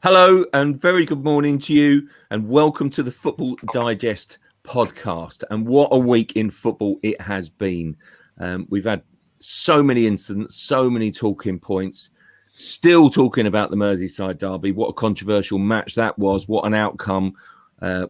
Hello and very good morning to you, and welcome to the Football Digest podcast. And what a week in football it has been. We've had so many incidents, so many talking points. Still talking about the Merseyside derby. What a controversial match that was. What an outcome.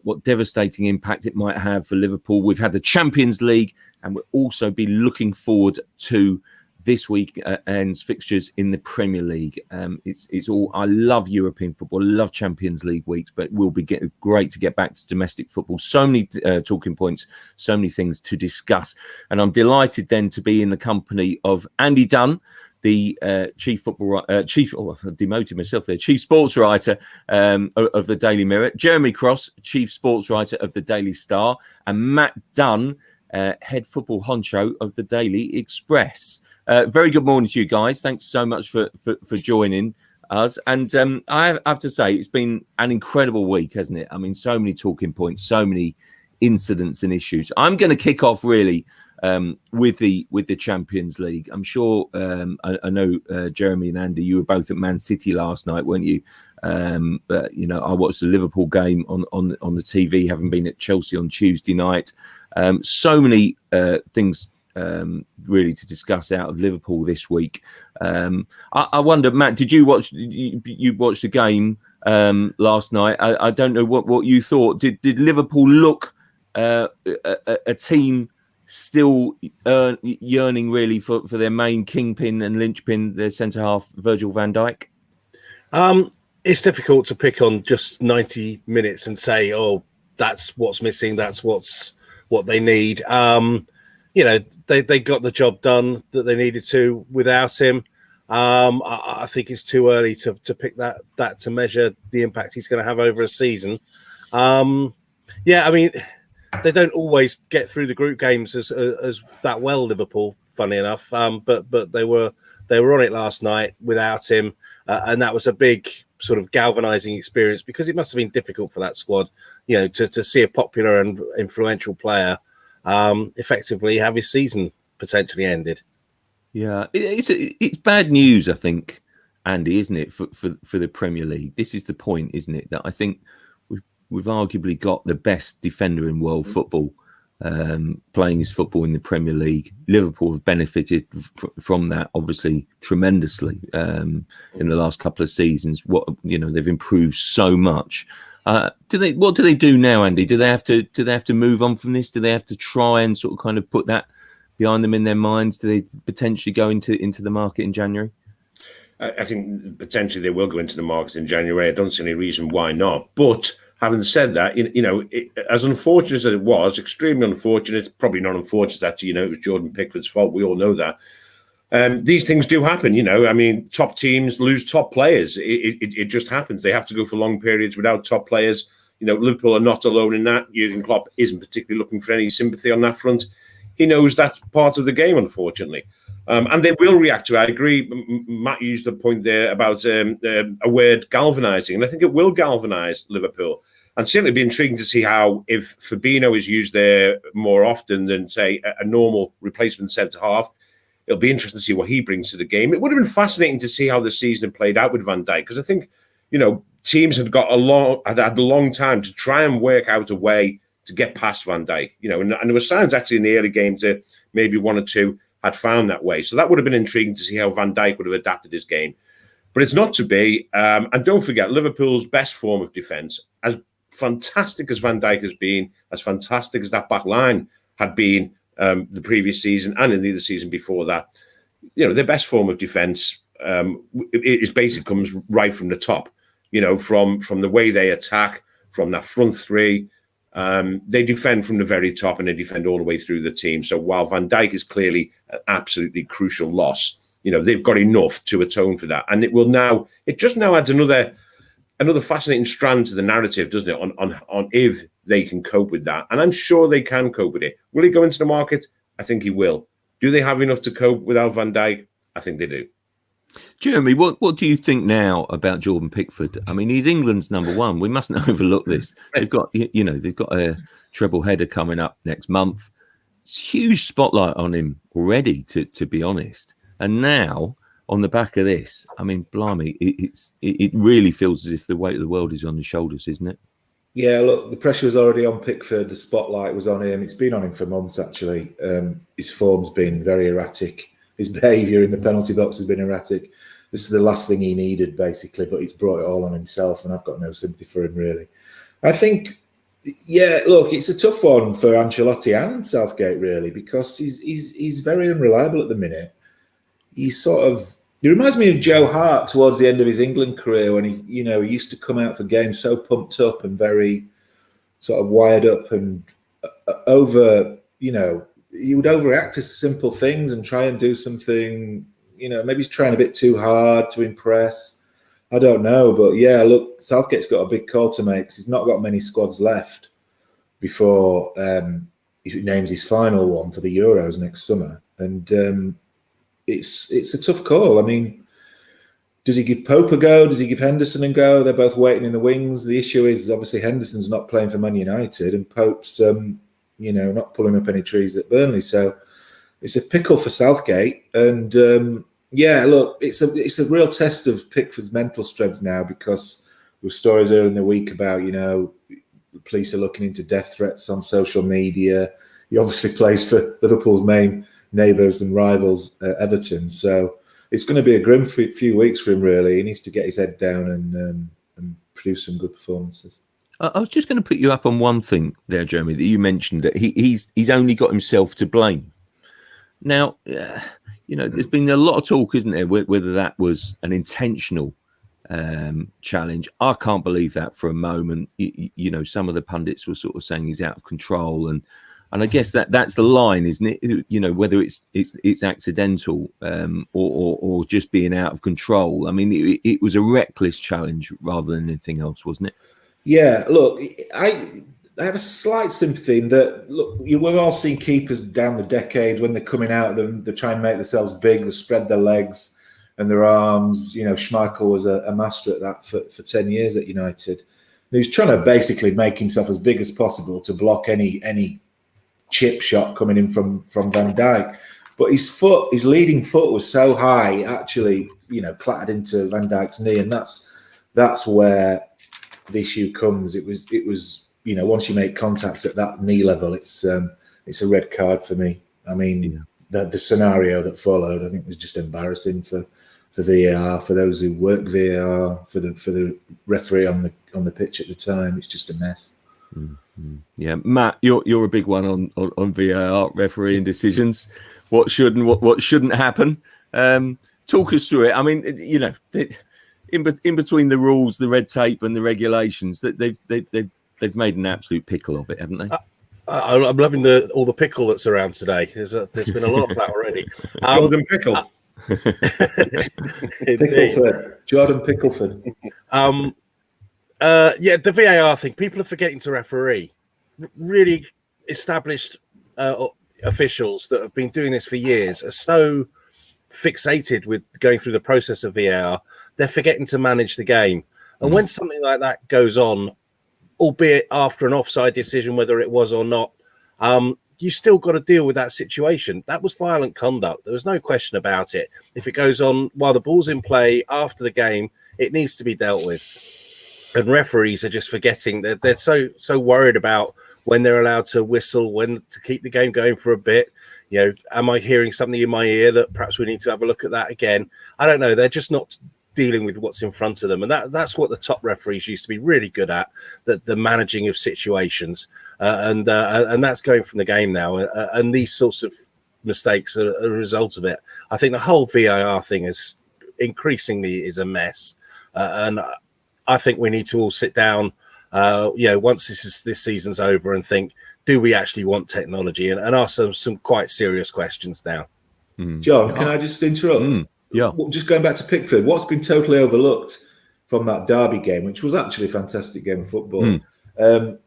What devastating impact it might have for Liverpool. We've had the Champions League, and we'll also be looking forward to this week ends fixtures in the Premier League. It's all. I love European football, I love Champions League weeks, but it will be great to get back to domestic football. So many talking points, so many things to discuss, and I'm delighted then to be in the company of Andy Dunn, the chief sports writer of the Daily Mirror, Jeremy Cross, chief sports writer of the Daily Star, and Matt Dunn, head football honcho of the Daily Express. Very good morning to you guys. Thanks so much for joining us. And I have to say, it's been an incredible week, hasn't it? I mean, so many talking points, so many incidents and issues. I'm going to kick off really with the Champions League. I'm sure I know Jeremy and Andy, you were both at Man City last night, weren't you? But I watched the Liverpool game on the TV, having been at Chelsea on Tuesday night. So many things really to discuss out of Liverpool this week. I wonder, Matt, did you watch? You watched the game last night. I don't know what you thought. Did Liverpool look a team still yearning really for their main kingpin and linchpin, their centre half Virgil van Dijk? It's difficult to pick on just 90 minutes and say, oh, that's what's missing, that's what they need. They got the job done that they needed to without him. I think it's too early to pick that to measure the impact he's going to have over a season. I mean, they don't always get through the group games as that well, Liverpool, funny enough. But they were on it last night without him, and that was a big sort of galvanizing experience, because it must have been difficult for that squad, to see a popular and influential player effectively have his season potentially ended. Yeah, it's bad news, I think, Andy, isn't it, for the Premier League? This is the point, isn't it, that I think we've arguably got the best defender in world football playing his football in the Premier League. Liverpool have benefited from that, obviously, tremendously in the last couple of seasons. They've improved so much. What do they do now, Andy? Do they have to move on from this? Do they have to try and sort of kind of put that behind them in their minds? Do they potentially go into the market in January? I think potentially they will go into the market in January. I don't see any reason why not. But having said that, as unfortunate as it was, extremely unfortunate, probably not unfortunate actually, it was Jordan Pickford's fault. We all know that. These things do happen, I mean, top teams lose top players. It just happens. They have to go for long periods without top players. Liverpool are not alone in that. Jurgen Klopp isn't particularly looking for any sympathy on that front. He knows that's part of the game, unfortunately. And they will react to it. I agree. Matt used the point there about a word galvanising, and I think it will galvanise Liverpool. And certainly be intriguing to see how, if Fabinho is used there more often than, say, a normal replacement centre-half, it'll be interesting to see what he brings to the game. It would have been fascinating to see how the season had played out with Van Dijk, because I think, teams had had a long time to try and work out a way to get past Van Dijk, and there were signs actually in the early game to maybe one or two had found that way. So that would have been intriguing to see how Van Dijk would have adapted his game. But it's not to be. And don't forget, Liverpool's best form of defence, as fantastic as Van Dijk has been, as fantastic as that back line had been the previous season and in the season before that, their best form of defence is basically comes right from the top, from the way they attack, from that front three. They defend from the very top and they defend all the way through the team. So while Van Dijk is clearly an absolutely crucial loss, they've got enough to atone for that. And it just now adds another fascinating strand to the narrative, doesn't it, on if they can cope with that. And I'm sure they can cope with it. Will he go into the market? I think he will. Do they have enough to cope without Van Dijk? I think they do. Jeremy, what do you think now about Jordan Pickford? I mean, he's England's number one. We mustn't overlook this. They've got a treble header coming up next month. It's a huge spotlight on him already, to be honest. And now on the back of this, I mean, blimey, it really feels as if the weight of the world is on his shoulders, isn't it? Yeah, look, the pressure was already on Pickford. The spotlight was on him. It's been on him for months, actually. His form's been very erratic. His behaviour in the penalty box has been erratic. This is the last thing he needed, basically, but he's brought it all on himself, and I've got no sympathy for him, really. I think, yeah, look, it's a tough one for Ancelotti and Southgate, really, because he's very unreliable at the minute. He reminds me of Joe Hart towards the end of his England career when he used to come out for games so pumped up and very sort of wired up and he would overreact to simple things and try and do something, maybe he's trying a bit too hard to impress. I don't know, but yeah, look, Southgate's got a big call to make because he's not got many squads left before he names his final one for the Euros next summer. And it's a tough call. I mean, does he give Pope a go? Does he give Henderson a go? They're both waiting in the wings. The issue is obviously Henderson's not playing for Man United and Pope's, not pulling up any trees at Burnley. So it's a pickle for Southgate. And look, it's a real test of Pickford's mental strength now because there were stories earlier in the week about, the police are looking into death threats on social media. He obviously plays for Liverpool's main neighbours and rivals, Everton. So it's going to be a grim few weeks for him, really. He needs to get his head down and produce some good performances. I was just going to put you up on one thing there, Jeremy, that you mentioned that he's only got himself to blame. Now, there's been a lot of talk, isn't there, whether that was an intentional challenge. I can't believe that for a moment. Some of the pundits were sort of saying he's out of control, and I guess that's the line, isn't it? Whether it's accidental or just being out of control. I mean, it was a reckless challenge rather than anything else, wasn't it? Yeah, look, I have a slight sympathy in that, look, we've all seen keepers down the decades when they're coming out, they try and make themselves big, they spread their legs and their arms. Schmeichel was a master at that for 10 years at United. And he was trying to basically make himself as big as possible to block any chip shot coming in from Van Dijk. But his leading foot was so high, it actually, clattered into Van Dijk's knee. And that's where the issue comes. It was once you make contact at that knee level, it's a red card for me. I mean, the scenario that followed, I think, was just embarrassing for VAR, for those who work VAR, for the referee on the pitch at the time. It's just a mess. Mm-hmm. Yeah, Matt, you're a big one on VAR refereeing decisions. What should and what shouldn't happen? Talk us through it. I mean, in between the rules, the red tape, and the regulations, that they've made an absolute pickle of it, haven't they? I'm loving all the pickle that's around today. There's been a lot of that already. Golden pickle. Pickleford, Jordan Pickleford. The VAR thing. People are forgetting to referee. Really established officials that have been doing this for years are so fixated with going through the process of VAR, they're forgetting to manage the game. And when something like that goes on, albeit after an offside decision, whether it was or not, you still got to deal with that situation. That was violent conduct. There was no question about it. If it goes on while the ball's in play after the game, it needs to be dealt with. And referees are just forgetting that they're so worried about when they're allowed to whistle, when to keep the game going for a bit. Am I hearing something in my ear that perhaps we need to have a look at that again? I don't know. They're just not dealing with what's in front of them, and that's what the top referees used to be really good at, the managing of situations, and that's going from the game now, and these sorts of mistakes are a result of it. I think the whole VAR thing is increasingly a mess, and I think we need to all sit down, once this season's over, and think, do we actually want technology, and ask some quite serious questions now. John, can I just interrupt? Yeah. Just going back to Pickford, what's been totally overlooked from that Derby game, which was actually a fantastic game of football,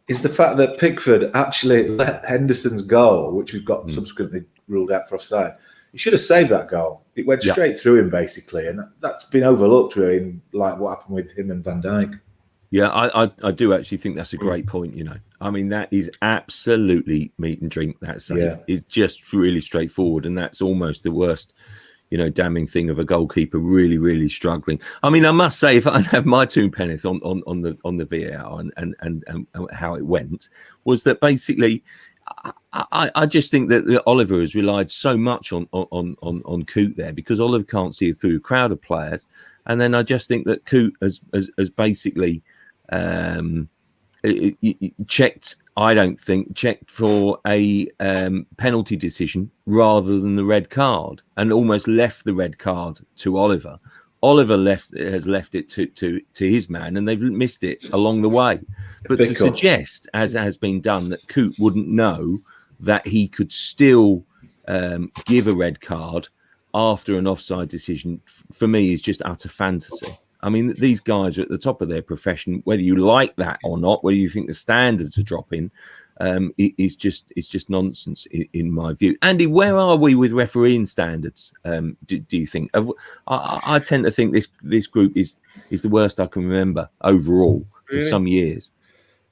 is the fact that Pickford actually let Henderson's goal, which we've got subsequently ruled out for offside, he should have saved that goal. It went straight through him, basically, and that's been overlooked, really, in like what happened with him and Van Dijk. Yeah, I do actually think that's a great point. I mean, that is absolutely meat and drink. That save is just really straightforward, and that's almost the worst damning thing of a goalkeeper really, really struggling. I mean, I must say, if I have my two penneth on the VAR and how it went, was that basically, I just think that Oliver has relied so much on Coote there, because Oliver can't see through a crowd of players, and then I just think that Coote has basically checked for a penalty decision rather than the red card, and almost left the red card to Oliver. Oliver has left it to his man, and they've missed it along the way. But to suggest, as has been done, that Coote wouldn't know that he could still give a red card after an offside decision, for me, is just utter fantasy. I mean, these guys are at the top of their profession, whether you like that or not, whether you think the standards are dropping, it's just nonsense in my view. Andy, where are we with refereeing standards? Do you think? I tend to think this group is the worst I can remember overall for some years.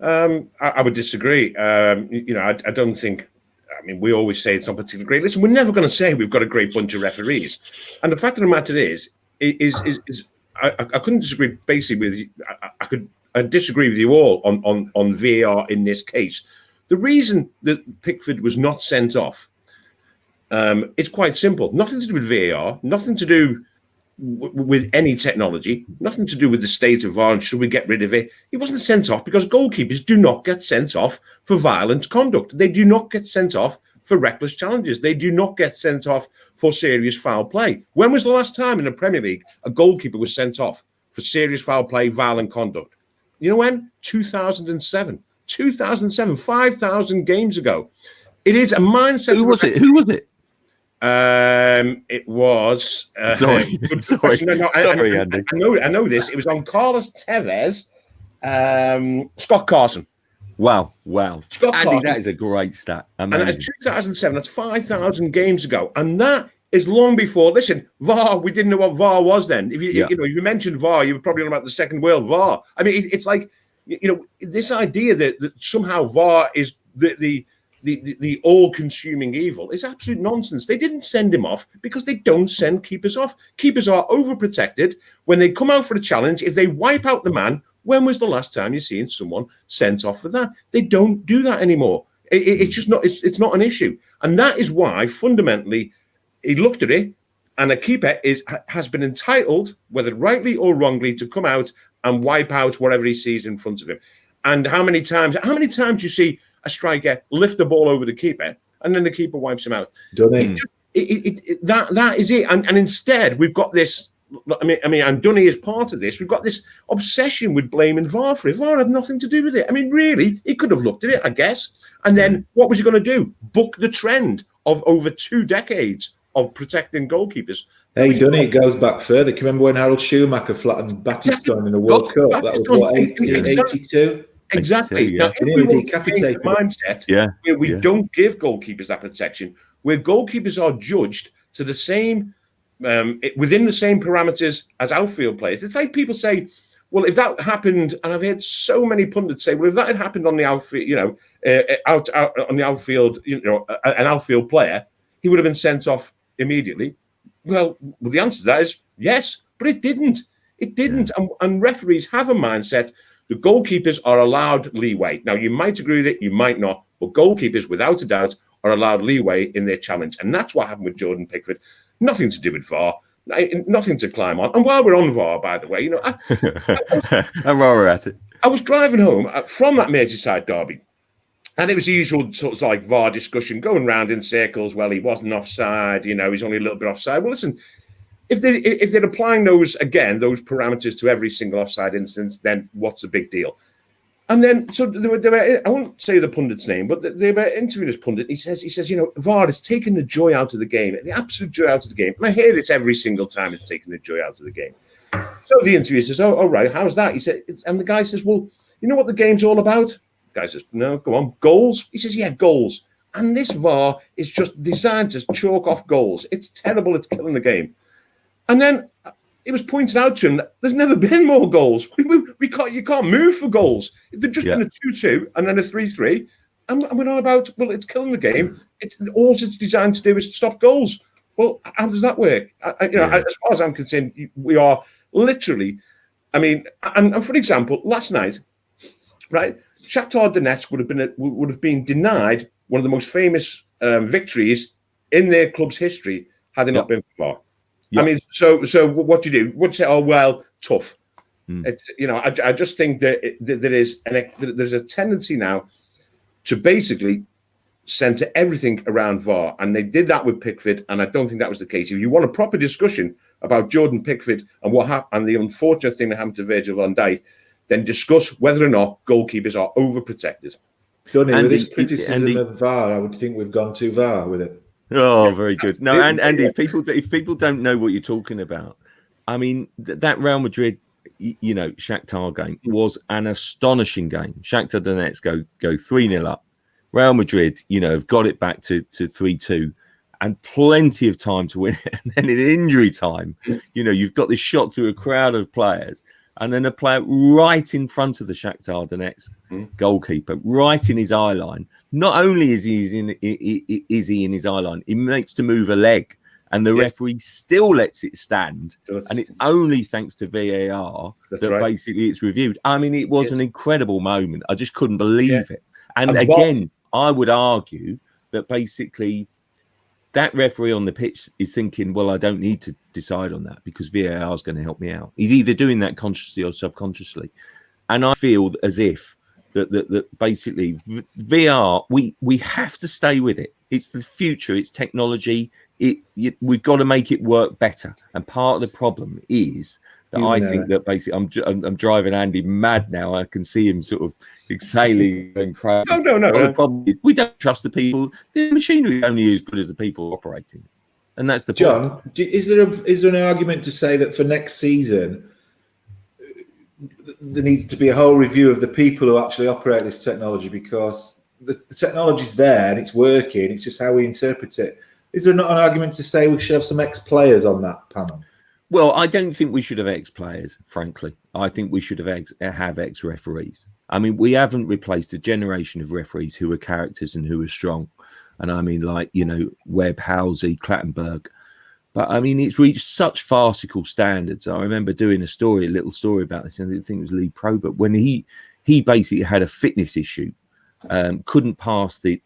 I would disagree. I don't think. I mean, we always say it's not particularly great. Listen, we're never going to say we've got a great bunch of referees, and the fact of the matter is I couldn't disagree basically with you. I disagree with you all on VAR in this case. The reason that Pickford was not sent off, it's quite simple. Nothing to do with VAR, nothing to do with any technology, nothing to do with the state of VAR and should we get rid of it. He wasn't sent off because goalkeepers do not get sent off for violent conduct. They do not get sent off for reckless challenges. They do not get sent off for serious foul play. When was the last time in the Premier League a goalkeeper was sent off for serious foul play, violent conduct? You know when? 2007. 2007, 5,000 games ago. It is a mindset. Who was it? It was. Sorry, Andy. I know this. It was on Carlos Tevez, Scott Carson. Wow. Scott Andy, Carson. that is a great stat. Amazing. And it's 2007. That's 5,000 games ago, and that is long before. Listen, VAR. We didn't know what VAR was then. If you mentioned VAR, you were probably on about the Second World VAR. I mean, it's like this idea that somehow VAR is the all-consuming evil is absolute nonsense. They didn't send him off because they don't send keepers off. Keepers are overprotected. When they come out for a challenge, if they wipe out the man, when was the last time you've seen someone sent off for that? They don't do that anymore. It's just not. It's not an issue, and that is why fundamentally he looked at it, and a keeper has been entitled, whether rightly or wrongly, to come out and wipe out whatever he sees in front of him. And how many times you see a striker lift the ball over the keeper and then the keeper wipes him out? That is it. And instead we've got this. I mean, and Dunny is part of this. We've got this obsession with blaming VAR for it. VAR had nothing to do with it. I mean, really, he could have looked at it, I guess. And then what was he going to do? Buck the trend of over 2 decades of protecting goalkeepers. Hey, Dunny, it goes back further. Can you remember when Harold Schumacher flattened Battiston in the World Cup? That was what, 82? Exactly. Yeah. Now, if we want to change the mindset where we don't give goalkeepers that protection, where goalkeepers are judged to the same, within the same parameters as outfield players. It's like people say, well, if that happened, and I've heard so many pundits say, well, if that had happened on the outfield, out on the outfield, an outfield player, he would have been sent off immediately. Well, the answer to that is yes, but it didn't. It didn't. And referees have a mindset. The goalkeepers are allowed leeway. Now, you might agree with it, you might not, but goalkeepers, without a doubt, are allowed leeway in their challenge. And that's what happened with Jordan Pickford. Nothing to do with VAR, nothing to climb on. And while we're on VAR, by the way, I'm rather at it. I was driving home from that Merseyside derby, and it was the usual sort of like VAR discussion going round in circles. Well, he wasn't offside, he's only a little bit offside. Well, listen, if they're applying those parameters to every single offside instance, then what's the big deal? And then, so they were, I won't say the pundit's name, but they were interviewing this pundit. He says, VAR has taken the joy out of the game, the absolute joy out of the game. And I hear this every single time, it's taken the joy out of the game. So the interviewer says, oh, right, how's that? He said, and the guy says, well, you know what the game's all about? The guy says, no, go on, goals. He says, yeah, goals. And this VAR is just designed to chalk off goals. It's terrible. It's killing the game. And then it was pointed out to him that there's never been more goals. You can't move for goals. There's just been a 2-2 and then a 3-3. And we're on about, well, it's killing the game. All it's designed to do is stop goals. Well, how does that work? As far as I'm concerned, we are literally. I mean, and for example, last night, right, Shakhtar Donetsk would have been denied one of the most famous victories in their club's history had it not been for VAR. I mean, so what do you do? Would say, oh well, tough. It's I just think that there's a tendency now to basically center everything around VAR, and they did that with Pickford, and I don't think that was the case. If you want a proper discussion about Jordan Pickford and what happened, and the unfortunate thing that happened to Virgil van Dijk, then discuss whether or not goalkeepers are overprotected. Donny, with this criticism of VAR, I would think we've gone too far with it. Oh, very good. No, and Andy, if people don't know what you're talking about, I mean, that Real Madrid, Shakhtar game was an astonishing game. Shakhtar Donetsk go 3-0 up. Real Madrid, have got it back to 3-2 and plenty of time to win it. And then in injury time, you've got this shot through a crowd of players and then a player right in front of the Shakhtar Donetsk goalkeeper, right in his eye line. Not only is he in his eye line, he makes to move a leg, and the referee still lets it stand. And it's only thanks to VAR that basically it's reviewed. I mean, it was an incredible moment. I just couldn't believe it. And again, I would argue that basically that referee on the pitch is thinking, well, I don't need to decide on that because VAR is going to help me out. He's either doing that consciously or subconsciously. And I feel as if that basically VR, we have to stay with it. It's the future. It's technology. We've got to make it work better. And part of the problem is that I think that basically I'm driving Andy mad now. I can see him sort of exhaling and crazy. No. The problem is we don't trust the people. The machinery is only as good as the people operating, and that's the John. point. Is there an argument to say that for next season there needs to be a whole review of the people who actually operate this technology, because the technology's there and it's working. It's just how we interpret it. Is there not an argument to say we should have some ex-players on that panel? Well, I don't think we should have ex-players, frankly. I think we should have ex-referees. I mean, we haven't replaced a generation of referees who are characters and who are strong. And I mean, like, Webb, Halsey, Clattenburg. But I mean, it's reached such farcical standards. I remember doing a little story about this, and I think it was Lee Probert, when he basically had a fitness issue, couldn't pass the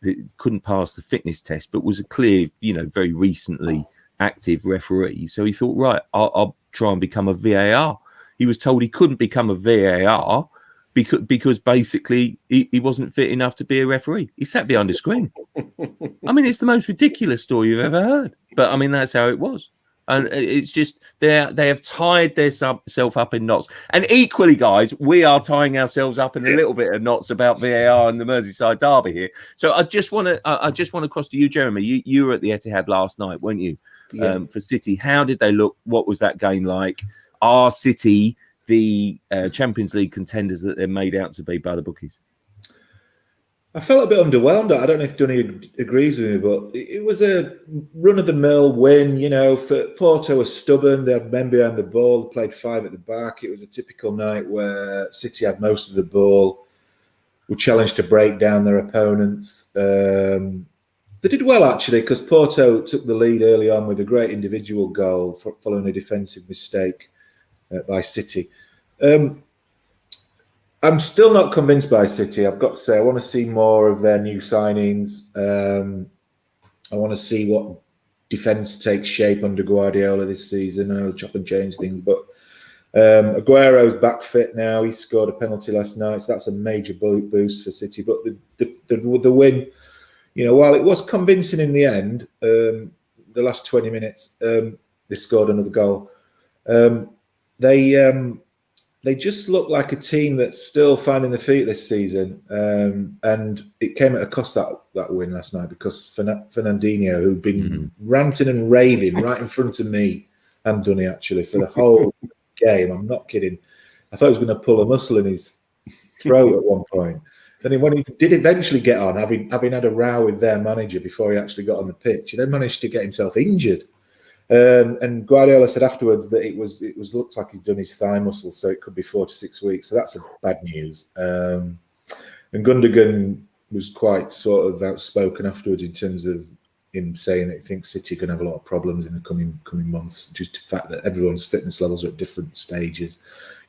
fitness test, but was a clear, very recently active referee. So he thought, right, I'll try and become a VAR. He was told he couldn't become a VAR because basically he wasn't fit enough to be a referee. He sat behind a screen. I mean, it's the most ridiculous story you've ever heard. But I mean, that's how it was. And it's just they have tied themselves up in knots. And equally, guys, we are tying ourselves up in a little bit of knots about VAR and the Merseyside derby here. So I just want to cross to you, Jeremy. You were at the Etihad last night, weren't you? Yeah. For City, how did they look? What was that game like? Are City the Champions League contenders that they're made out to be by the bookies? I felt a bit underwhelmed. I don't know if Dunny agrees with me, but it was a run-of-the-mill win. For Porto was stubborn. They had men behind the ball. They played 5 at the back. It was a typical night where City had most of the ball, were challenged to break down their opponents. They did well, actually, because Porto took the lead early on with a great individual goal following a defensive mistake by City. I'm still not convinced by City. I've got to say, I want to see more of their new signings. I want to see what defence takes shape under Guardiola this season. I know chop and change things, but Aguero's back fit now. He scored a penalty last night, so that's a major boost for City. But the win, while it was convincing in the end, the last 20 minutes, they scored another goal. They just look like a team that's still finding their feet this season. And it came at a cost, that win last night, because Fernandinho, who'd been ranting and raving right in front of me and Dunny, actually, for the whole game. I'm not kidding. I thought he was going to pull a muscle in his throat at one point. Then when he did eventually get on, having had a row with their manager before he actually got on the pitch, he then managed to get himself injured. And Guardiola said afterwards that it looks like he's done his thigh muscle, so it could be 4 to 6 weeks. So that's a bad news. And Gundogan was quite sort of outspoken afterwards in terms of him saying that he thinks City are going to have a lot of problems in the coming months due to the fact that everyone's fitness levels are at different stages.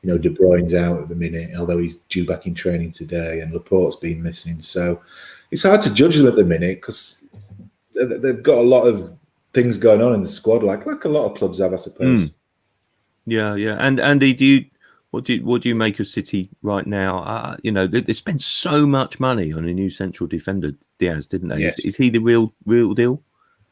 De Bruyne's out at the minute, although he's due back in training today, and Laporte's been missing. So it's hard to judge them at the minute because they've got a lot of things going on in the squad, like a lot of clubs have, I suppose. Yeah. And Andy, what do you make of City right now? They spent so much money on a new central defender, Diaz, didn't they? Yes. Is he the real deal?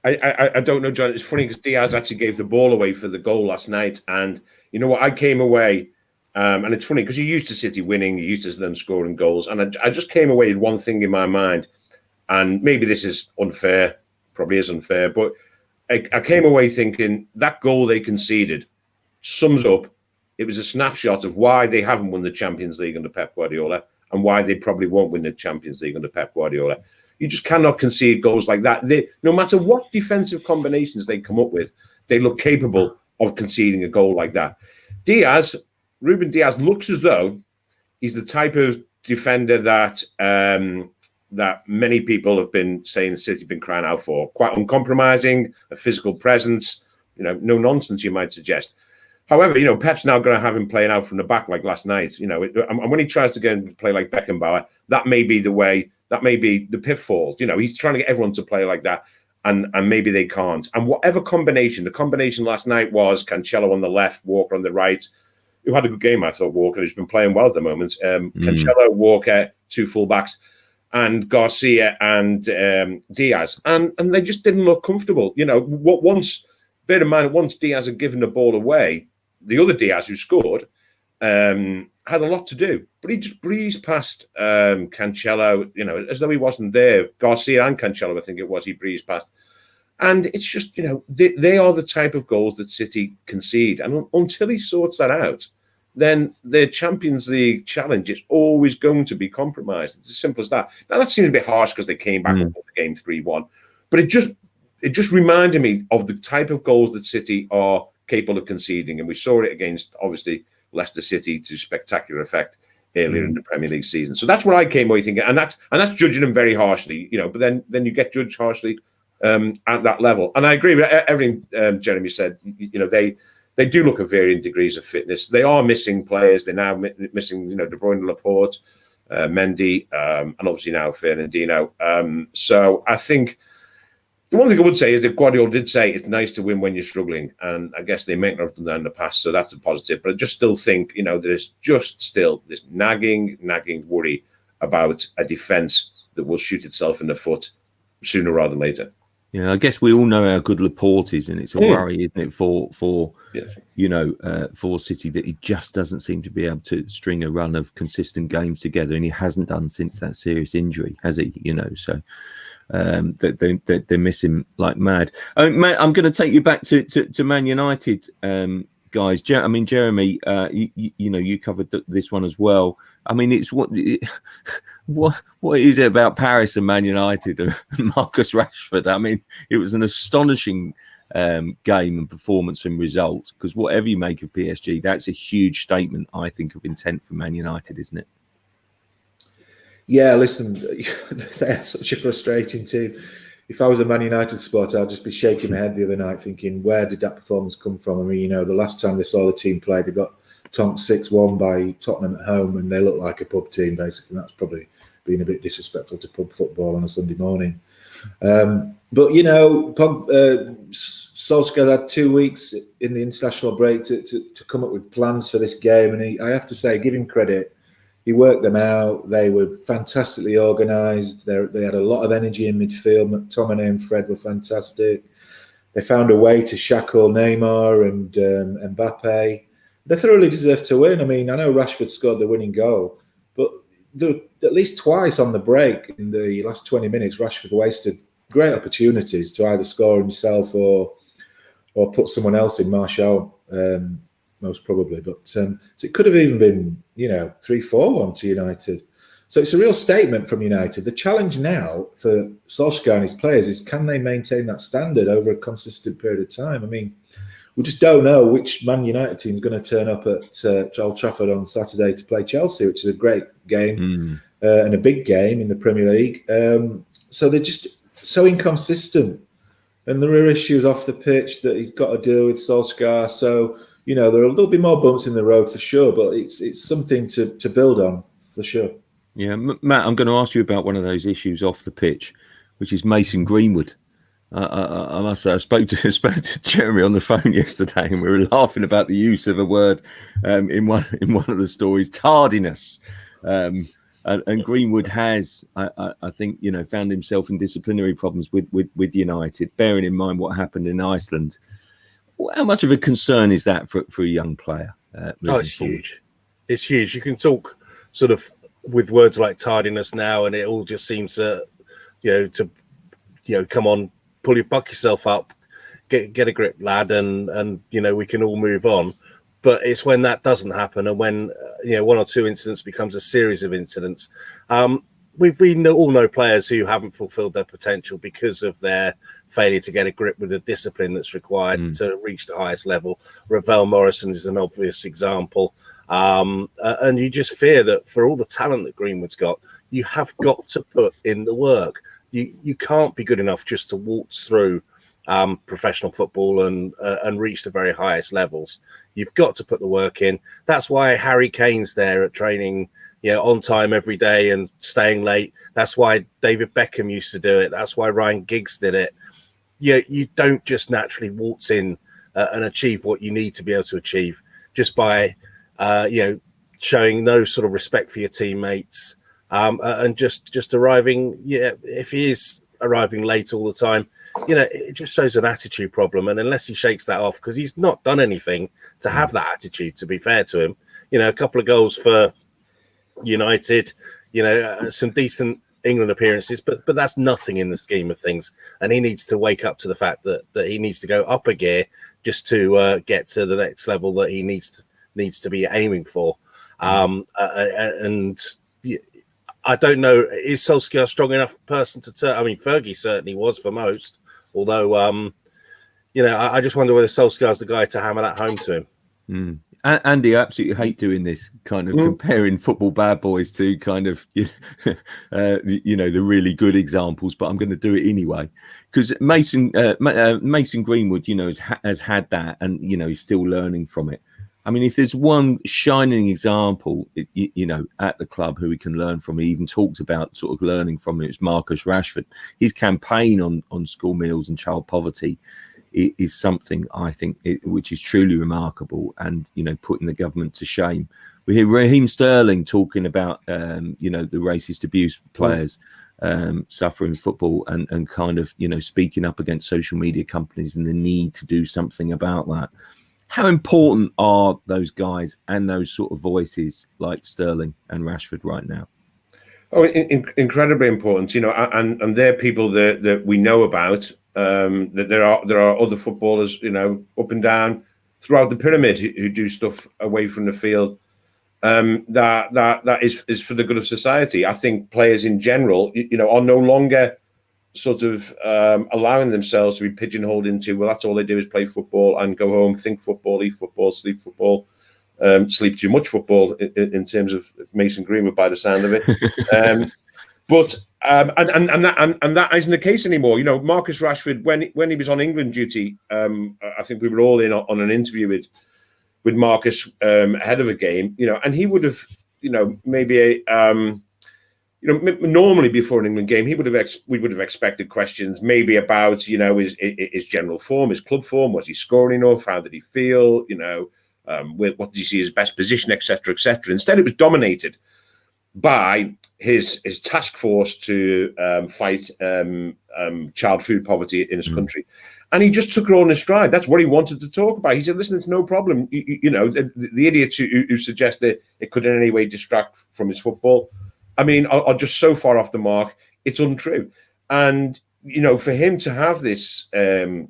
I don't know, John. It's funny because Diaz actually gave the ball away for the goal last night, and you know what? I came away. And it's funny because you're used to City winning, you're used to them scoring goals. And I just came away with one thing in my mind. And maybe this is unfair, probably is unfair. But I came away thinking that goal they conceded sums up. It was a snapshot of why they haven't won the Champions League under Pep Guardiola and why they probably won't win the Champions League under Pep Guardiola. You just cannot concede goals like that. No matter what defensive combinations they come up with, they look capable of conceding a goal like that. Ruben Diaz looks as though he's the type of defender that that many people have been saying City have been crying out for. Quite uncompromising, a physical presence, no nonsense, you might suggest. However, Pep's now going to have him playing out from the back like last night. And when he tries to get him to play like Beckenbauer, that may be the way, that may be the pitfalls. He's trying to get everyone to play like that, and maybe they can't. And whatever combination, the combination last night was Cancelo on the left, Walker on the right, who had a good game, I thought, Walker, who's been playing well at the moment. Cancelo, Walker, two fullbacks, and Garcia and Diaz. And they just didn't look comfortable. Bear in mind, once Diaz had given the ball away, the other Diaz who scored had a lot to do. But he just breezed past Cancelo, as though he wasn't there. Garcia and Cancelo, I think it was, he breezed past. And it's just, they are the type of goals that City concede. And until he sorts that out, then their Champions League challenge is always going to be compromised. It's as simple as that. Now, that seems a bit harsh because they came back and won the game 3-1. But it just reminded me of the type of goals that City are capable of conceding. And we saw it against, obviously, Leicester City to spectacular effect earlier in the Premier League season. So that's what I came away thinking. And that's judging them very harshly, but then you get judged harshly at that level. And I agree with everything Jeremy said. They do look at varying degrees of fitness. They are missing players. They're now missing, De Bruyne, Laporte, Mendy, and obviously now Fernandinho. So I think the one thing I would say is that Guardiola did say it's nice to win when you're struggling. And I guess they may not have done that in the past, so that's a positive. But I just still think, there's just still this nagging worry about a defence that will shoot itself in the foot sooner rather than later. Yeah, I guess we all know how good Laporte is, and it's a worry, isn't it, for City that he just doesn't seem to be able to string a run of consistent games together, and he hasn't done since that serious injury, has he? So they miss him like mad. I'm going to take you back to Man United, guys. Jeremy, you covered this one as well. It's what is it about Paris and Man United and Marcus Rashford? It was an astonishing game and performance and result, because whatever you make of PSG, that's a huge statement, I think, of intent for Man United, isn't it? Yeah, listen, they're such a frustrating team. If I was a Man United supporter, I'd just be shaking my head the other night thinking, where did that performance come from? The last time they saw the team play, they got tonked 6-1 by Tottenham at home, and they looked like a pub team, basically. That's probably being a bit disrespectful to pub football on a Sunday morning. But Solskjaer had 2 weeks in the international break to come up with plans for this game, and I have to say, give him credit. He worked them out. They were fantastically organised. They had a lot of energy in midfield. McTominay and Fred were fantastic. They found a way to shackle Neymar and Mbappe. They thoroughly deserved to win. I know Rashford scored the winning goal, but at least twice on the break in the last 20 minutes, Rashford wasted great opportunities to either score himself or put someone else in, Martial, most probably. But so it could have even been, 3-4-1 to United. So it's a real statement from United. The challenge now for Solskjaer and his players is, can they maintain that standard over a consistent period of time? We just don't know which Man United team is going to turn up at Old Trafford on Saturday to play Chelsea, which is a great game and a big game in the Premier League. So they're just so inconsistent. and there are issues off the pitch that he's got to deal with, Solskjaer. So, there'll be more bumps in the road for sure, but it's something to build on for sure. Yeah, Matt, I'm going to ask you about one of those issues off the pitch, which is Mason Greenwood. I must say, I spoke to Jeremy on the phone yesterday, and we were laughing about the use of a word in one of the stories, tardiness. And Greenwood has, I think, found himself in disciplinary problems with United, bearing in mind what happened in Iceland. How much of a concern is that for a young player? It's huge. It's huge. You can talk sort of with words like tardiness now, and it all just seems to come on, buck yourself up, get a grip, lad, and we can all move on. But it's when that doesn't happen, and when one or two incidents becomes a series of incidents. We all know players who haven't fulfilled their potential because of their failure to get a grip with the discipline that's required to reach the highest level. Ravel Morrison is an obvious example. And you just fear that for all the talent that Greenwood's got, you have got to put in the work. You can't be good enough just to waltz through professional football and reach the very highest levels. You've got to put the work in. That's why Harry Kane's there at training, on time every day and staying late. That's why David Beckham used to do it. That's why Ryan Giggs did it. You don't just naturally waltz in and achieve what you need to be able to achieve just by, showing no sort of respect for your teammates and just arriving. Yeah, if he is arriving late all the time, it just shows an attitude problem. And unless he shakes that off, because he's not done anything to have that attitude, to be fair to him, a couple of goals for United, some decent England appearances, but that's nothing in the scheme of things. And he needs to wake up to the fact that he needs to go up a gear just to get to the next level that he needs to be aiming for. And I don't know, is Solskjaer a strong enough person to turn? I mean, Fergie certainly was for most, although I just wonder whether Solskjaer's the guy to hammer that home to him. Andy, I absolutely hate doing this kind of comparing football bad boys to kind of the really good examples, but I'm going to do it anyway because Mason Greenwood, has had that, and he's still learning from it. I mean, if there's one shining example, at the club who we can learn from, he even talked about sort of learning from it, it's Marcus Rashford. His campaign on school meals and child poverty is something I think which is truly remarkable, and putting the government to shame. We hear Raheem Sterling talking about the racist abuse players suffering football, and kind of speaking up against social media companies and the need to do something about that. How important are those guys and those sort of voices like Sterling and Rashford right now? Oh, incredibly important, and they're people that we know about. That there are other footballers, up and down throughout the pyramid who do stuff away from the field. That is for the good of society. I think players in general, are no longer sort of allowing themselves to be pigeonholed into, well, that's all they do is play football and go home, think football, eat football, sleep football. Sleep too much football in terms of Mason Greenwood, by the sound of it. But that isn't the case anymore. Marcus Rashford, when he was on England duty, I think we were all in on an interview with Marcus ahead of a game. And he would have, maybe normally before an England game, we would have expected questions maybe about his general form, his club form, was he scoring enough, how did he feel, what did you see his best position, etc., etc. Instead, it was dominated by his task force to fight child food poverty in his country. And he just took it all in his stride. That's what he wanted to talk about. He said, listen, it's no problem. The idiots who suggest that it could in any way distract from his football, I mean, are just so far off the mark. It's untrue. And, for him to have this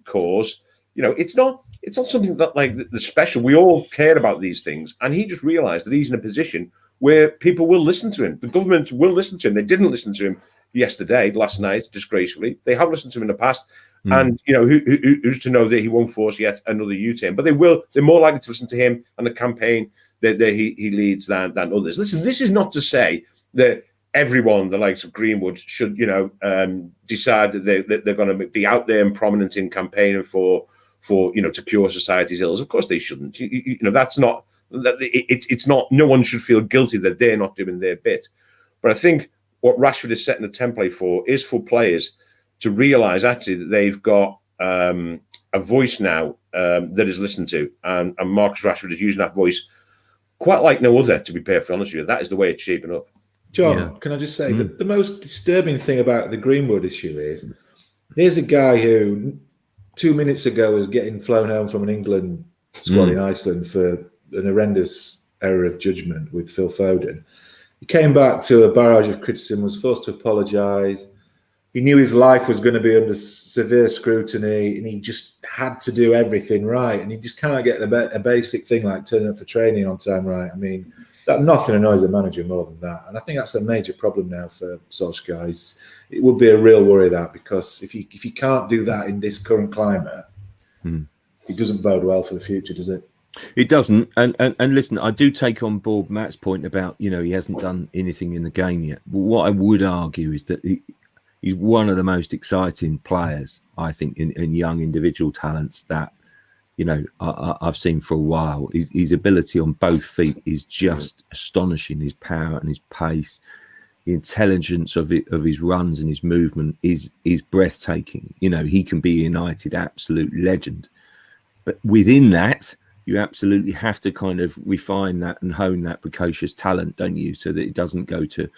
cause, it's not something that the special. We all care about these things. And he just realized that he's in a position where people will listen to him. The government will listen to him. They didn't listen to him last night, disgracefully. They have listened to him in the past. And, who's to know that he won't force yet another U-turn. But they will. They're more likely to listen to him and the campaign that he leads than others. Listen, this is not to say that everyone, the likes of Greenwood, should decide that they're going to be out there and prominent in campaigning for to cure society's ills. Of course, they shouldn't. That's not. It's not. No one should feel guilty that they're not doing their bit. But I think what Rashford is setting the template for is for players to realise actually that they've got a voice now that is listened to, and Marcus Rashford is using that voice quite like no other. To be perfectly honest with you, that is the way it's shaping up. John, can I just say that the most disturbing thing about the Greenwood issue is here's a guy who 2 minutes ago was getting flown home from an England squad in Iceland for an horrendous error of judgment with Phil Foden. He came back to a barrage of criticism, was forced to apologise. He knew his life was going to be under severe scrutiny, and he just had to do everything right. And he just can't get a basic thing like turning up for training on time right. I mean, that nothing annoys a manager more than that. And I think that's a major problem now for Solskjaer. It would be a real worry, that, because if you can't do that in this current climate, it doesn't bode well for the future, does it? It doesn't. And listen, I do take on board Matt's point about, he hasn't done anything in the game yet. But what I would argue is that he's one of the most exciting players, I think, in young individual talents that, I've seen for a while. His ability on both feet is just astonishing. His power and his pace, the intelligence of his runs and his movement is breathtaking. He can be a United absolute legend. But within that, you absolutely have to kind of refine that and hone that precocious talent, don't you? So that it doesn't go to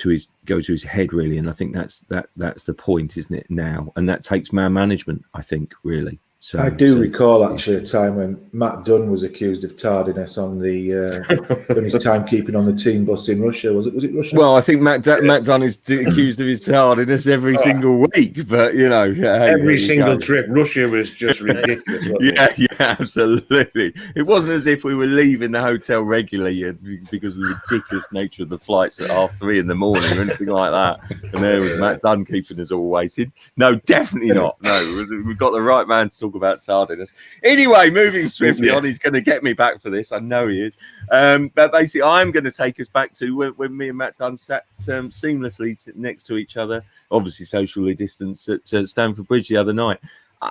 his head, really. And I think that's the point, isn't it, now? And that takes man management, I think, really. So I do recall actually a time when Matt Dunn was accused of tardiness on his timekeeping on the team bus in Russia. Was it Russia? Well, I think Matt Dunn is accused of his tardiness every single week, but every single trip. Russia was just ridiculous. Yeah, absolutely. It wasn't as if we were leaving the hotel regularly because of the ridiculous nature of the flights at 3:30 in the morning or anything like that. And there was Matt Dunn keeping us all waiting. No, definitely not. No, we've got the right man to talk about tardiness. Anyway, moving swiftly on, he's going to get me back for this. I know he is. But basically, I'm going to take us back to when me and Matt Dunn sat seamlessly next to each other, obviously socially distanced, at Stamford Bridge the other night.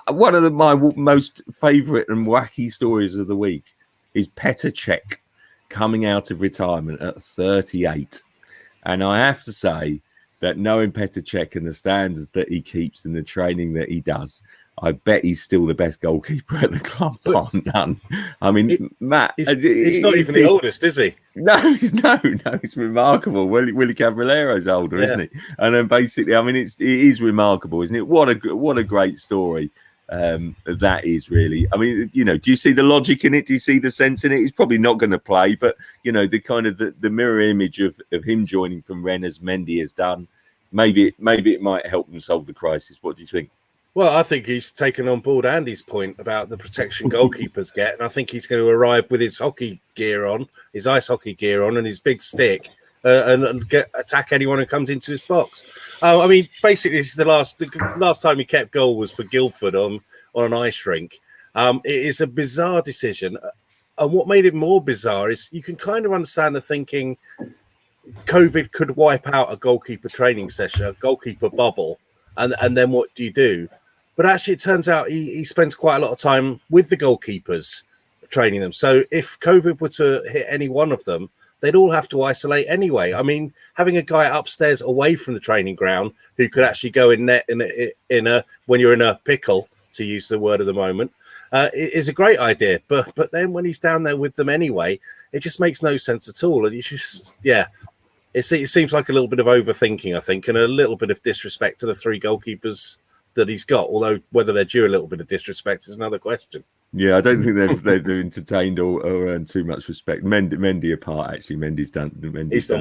One of my most favourite and wacky stories of the week is Petr Cech coming out of retirement at 38. And I have to say that knowing Petr Cech and the standards that he keeps and the training that he does, I bet he's still the best goalkeeper at the club, bar none. I mean, Matt, he's not even the oldest, is he? No, he's remarkable. Willie Caballero's older, isn't he? And then basically, I mean, it is remarkable, isn't it? What a great story that is, really. I mean, do you see the logic in it? Do you see the sense in it? He's probably not going to play, but the kind of the mirror image of him joining from Rennes as Mendy has done. Maybe it might help them solve the crisis. What do you think? Well, I think he's taken on board Andy's point about the protection goalkeepers get, and I think he's going to arrive with his hockey gear on, his ice hockey gear on, and his big stick, and attack anyone who comes into his box. I mean, basically, this is the last time he kept goal was for Guildford on an ice rink. It is a bizarre decision, and what made it more bizarre is you can kind of understand the thinking. COVID could wipe out a goalkeeper training session, a goalkeeper bubble, and then what do you do? But actually, it turns out he spends quite a lot of time with the goalkeepers, training them. So if COVID were to hit any one of them, they'd all have to isolate anyway. I mean, having a guy upstairs away from the training ground who could actually go in net when you're in a pickle, to use the word of the moment, is a great idea. But then when he's down there with them anyway, it just makes no sense at all. And it seems like a little bit of overthinking, I think, and a little bit of disrespect to the three goalkeepers that he's got. Although whether they're due a little bit of disrespect is another question. Yeah, I don't think they've entertained or earned too much respect. Mendy apart, actually, Mendy's done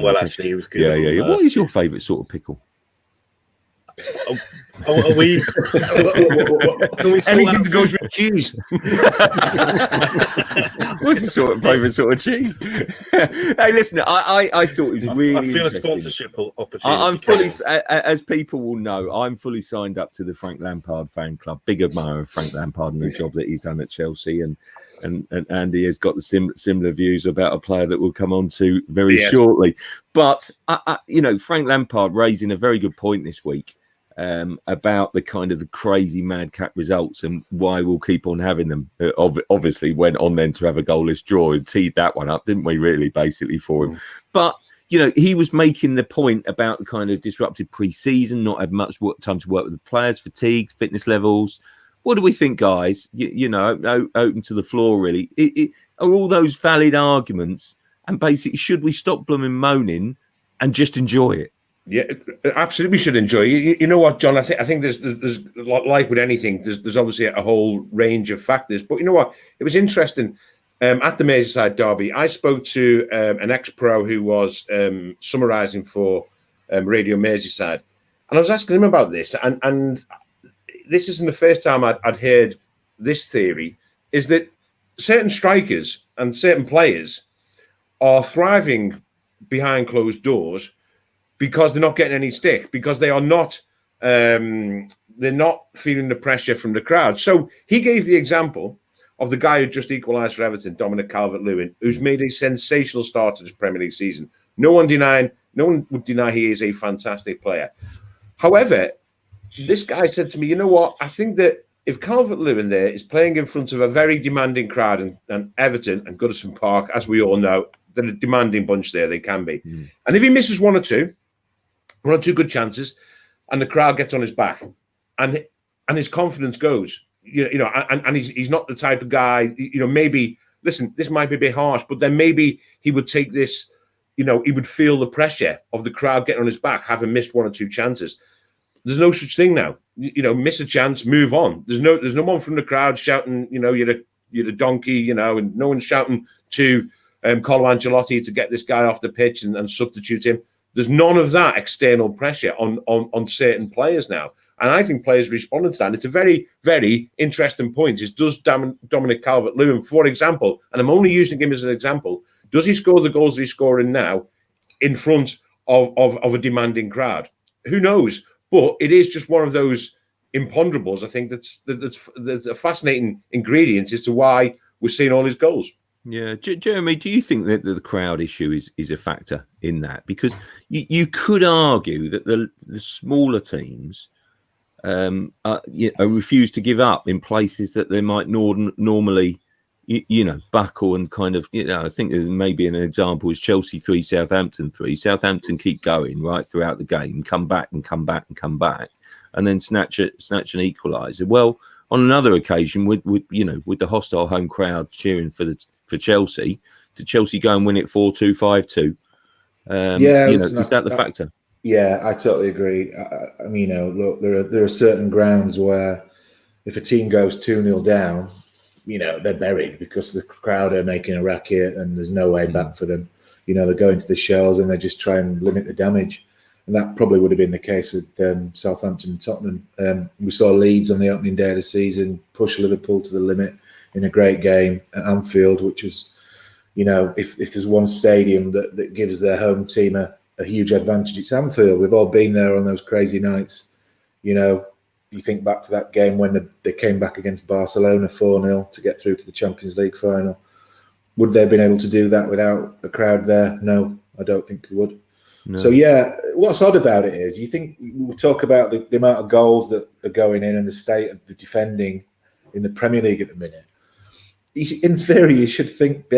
well. Actually, he was good. Yeah. What is your favourite sort of pickle? Are we? Can we sort Anything out that goes with cheese. What's your favourite sort of cheese? Hey, listen, I thought it was really I feel a interesting. sponsorship opportunity. I'm fully, as people will know, I'm fully signed up to the Frank Lampard fan club. Big admirer of Frank Lampard and the job that he's done at Chelsea, and Andy has got the similar views about a player that we'll come on to very shortly. But Frank Lampard raising a very good point this week about the kind of the crazy madcap results and why we'll keep on having them. Obviously, went on then to have a goalless draw and teed that one up, didn't we? Really, basically for him, but. He was making the point about the kind of disrupted pre-season, not had much time to work with the players, fatigue, fitness levels. What do we think, guys? Open to the floor, really. Are all those valid arguments? And basically, should we stop blooming moaning and just enjoy it? Yeah, absolutely, we should enjoy it. You know what, John? I think there's like with anything, there's obviously a whole range of factors. But you know what? It was interesting. At the Merseyside derby, I spoke to an ex-pro who was summarising for Radio Merseyside, and I was asking him about this. And this isn't the first time I'd heard this theory: is that certain strikers and certain players are thriving behind closed doors because they're not getting any stick, because they are not they're not feeling the pressure from the crowd. So he gave the example of the guy who just equalised for Everton, Dominic Calvert-Lewin, who's made a sensational start to this Premier League season. No one would deny he is a fantastic player. However, this guy said to me, you know what? I think that if Calvert-Lewin there is playing in front of a very demanding crowd, and Everton and Goodison Park, as we all know, they're a demanding bunch there, they can be. And if he misses one or two good chances, and the crowd gets on his back, and his confidence goes, and he's not the type of guy, maybe, listen, this might be a bit harsh, but then maybe he would take this, he would feel the pressure of the crowd getting on his back, having missed one or two chances. There's no such thing now. Miss a chance, move on. There's no one from the crowd shouting, you're the donkey, and no one's shouting to Carlo Ancelotti to get this guy off the pitch and substitute him. There's none of that external pressure on certain players now. And I think players responded to that. And it's a very, very interesting point. Does Dominic Calvert-Lewin, for example, and I'm only using him as an example, does he score the goals that he's scoring now in front of a demanding crowd? Who knows? But it is just one of those imponderables, I think, that's a fascinating ingredient as to why we're seeing all his goals. Yeah. Jeremy, do you think that the crowd issue is a factor in that? Because you could argue that the smaller teams refuse to give up in places that they might normally, buckle and kind of, I think maybe an example is Chelsea 3, Southampton 3. Southampton keep going right throughout the game, come back, and then snatch an equaliser. Well, on another occasion, with the hostile home crowd cheering for Chelsea, did Chelsea go and win it 4-2, 5-2? Is that the factor? Yeah, I totally agree. I mean, look, there are certain grounds where if a team goes 2-0 down, they're buried because the crowd are making a racket and there's no way back for them. They go into the shells and they just try and limit the damage. And that probably would have been the case with Southampton and Tottenham. We saw Leeds on the opening day of the season push Liverpool to the limit in a great game at Anfield, which was, if there's one stadium that gives their home team a huge advantage, it's Anfield. We've all been there on those crazy nights. You think back to that game when they came back against Barcelona 4-0 to get through to the Champions League final. Would they have been able to do that without a crowd there? No, I don't think they would. No. So, yeah, what's odd about it is we talk about the amount of goals that are going in and the state of the defending in the Premier League at the minute. In theory, you should be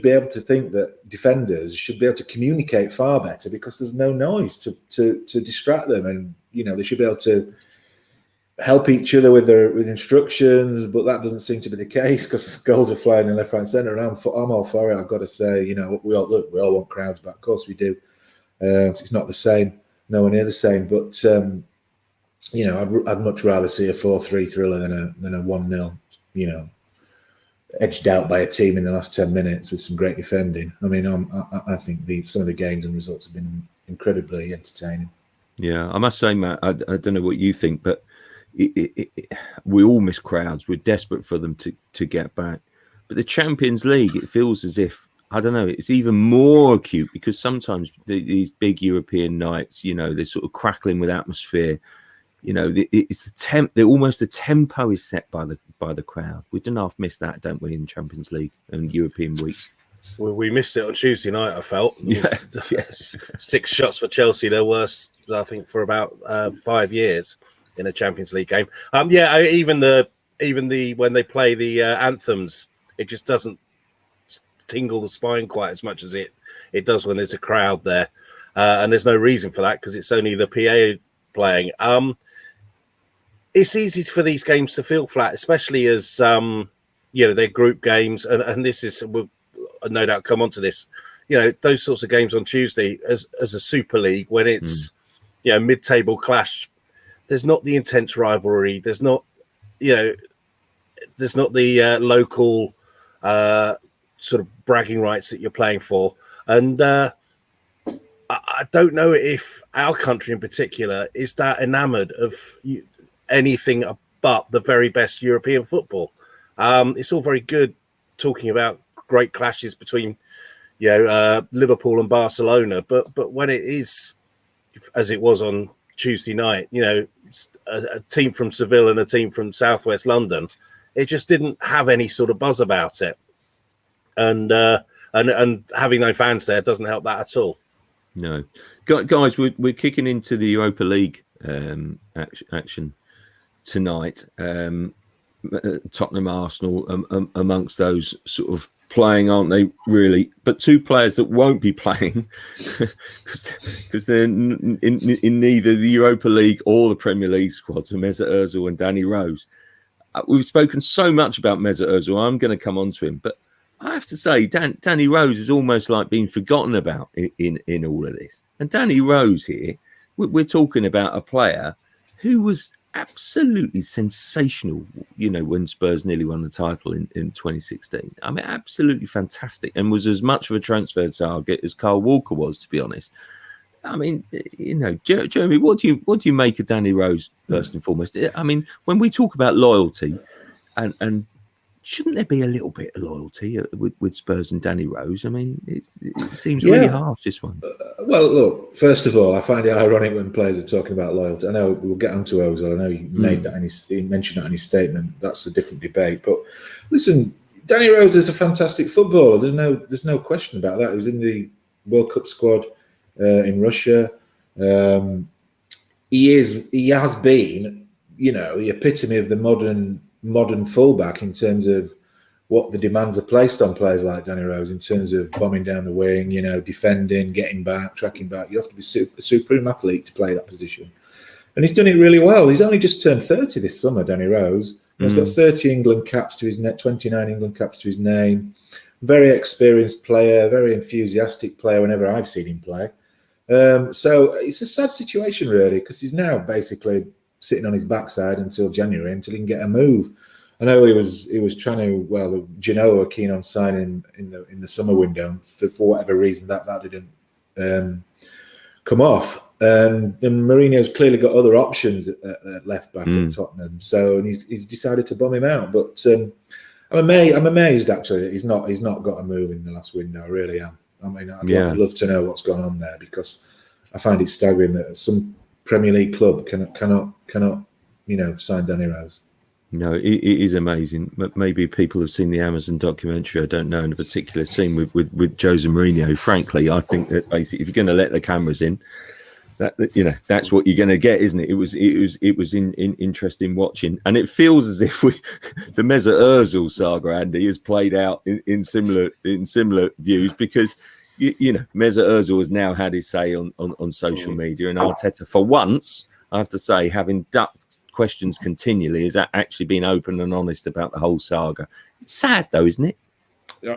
able to think that defenders should be able to communicate far better because there's no noise to distract them, and they should be able to help each other with instructions. But that doesn't seem to be the case because goals are flying in left, right, and centre. And I'm all for it. I've got to say, we all want crowds back. Of course we do. It's not the same, nowhere near the same. But I'd much rather see a 4-3 thriller than a 1-0. Edged out by a team in the last 10 minutes with some great defending. I mean, I think some of the games and results have been incredibly entertaining. Yeah, I must say, Matt, I don't know what you think, but we all miss crowds. We're desperate for them to get back. But the Champions League, it feels as if, I don't know, it's even more acute because sometimes these big European nights, you know, they're sort of crackling with atmosphere. You know, it's almost the tempo is set by the crowd. We don't half miss that, don't we, in Champions League and European week? We missed it on Tuesday night, I felt. Yes. 6 shots for Chelsea, their worst, I think, for about 5 years in a Champions League game. Even when they play the anthems, it just doesn't tingle the spine quite as much as it does when there's a crowd there. And there's no reason for that because it's only the PA playing. It's easy for these games to feel flat, especially as, they're group games. And this is... We'll no doubt come on to this, those sorts of games on Tuesday as a Super League when it's mid-table clash, there's not the intense rivalry, there's not the local sort of bragging rights that you're playing for. And I don't know if our country in particular is that enamored of anything but the very best European football. It's all very good talking about great clashes between Liverpool and Barcelona, but when it is as it was on Tuesday night, a team from Seville and a team from Southwest London, it just didn't have any sort of buzz about it, and having no fans there doesn't help that at all. No, guys, we're kicking into the Europa League action tonight. Tottenham, Arsenal, amongst those sort of playing, aren't they, really? But 2 players that won't be playing because they're in neither the Europa League or the Premier League squads are Mesut Ozil and Danny Rose. We've spoken so much about Mesut Ozil. I'm going to come on to him, but I have to say Danny Rose is almost like being forgotten about in all of this. And Danny Rose here, we're talking about a player who was absolutely sensational, when Spurs nearly won the title in 2016. I mean, absolutely fantastic, and was as much of a transfer target as Kyle Walker was, to be honest. I mean, Jeremy, what do you make of Danny Rose first and foremost? I mean, when we talk about loyalty, and shouldn't there be a little bit of loyalty with Spurs and Danny Rose? I mean, it seems really harsh, this one. Well, look, first of all, I find it ironic when players are talking about loyalty. I know we'll get onto Ozil. I know he mentioned that in his statement. That's a different debate. But listen, Danny Rose is a fantastic footballer. There's no question about that. He was in the World Cup squad in Russia. He has been, the epitome of the modern fullback in terms of what the demands are placed on players like Danny Rose in terms of bombing down the wing, defending, getting back, tracking back. You have to be a supreme athlete to play that position. And he's done it really well. He's only just turned 30 this summer, Danny Rose. He's got 30 England caps to his name, 29 England caps to his name. Very experienced player, very enthusiastic player whenever I've seen him play. So it's a sad situation, really, because he's now basically sitting on his backside until January, until he can get a move. I know he was trying to. Genoa were keen on signing in the summer window. For whatever reason, that didn't come off. And Mourinho's clearly got other options at left back at Tottenham. So he's decided to bomb him out. But I'm amazed actually that he's not got a move in the last window. I really am. I mean, I'd love to know what's gone on there, because I find it staggering that some Premier League club cannot sign Danny Rose. No, it is amazing. Maybe people have seen the Amazon documentary, I don't know, in a particular scene with Jose Mourinho. Frankly, I think that basically, if you're going to let the cameras in, that's what you're going to get, isn't it? It was interesting watching, and it feels as if the Mesut Ozil saga, Andy, has played out in similar views, because Mesut Ozil has now had his say on social media, and Arteta, for once, I have to say, having ducked questions continually, has actually been open and honest about the whole saga. It's sad, though, isn't it?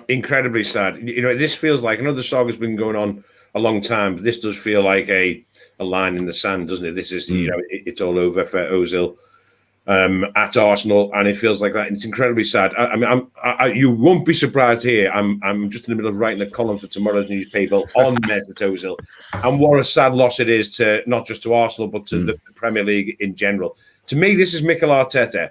Incredibly sad. This feels like another saga's been going on a long time, but this does feel like a line in the sand, doesn't it? This is, it's all over for Ozil. at Arsenal, and it feels like that. And it's incredibly sad. You won't be surprised here. I'm just in the middle of writing a column for tomorrow's newspaper on Mesut Ozil, and what a sad loss it is to not just to Arsenal but to the Premier League in general. To me, this is Mikel Arteta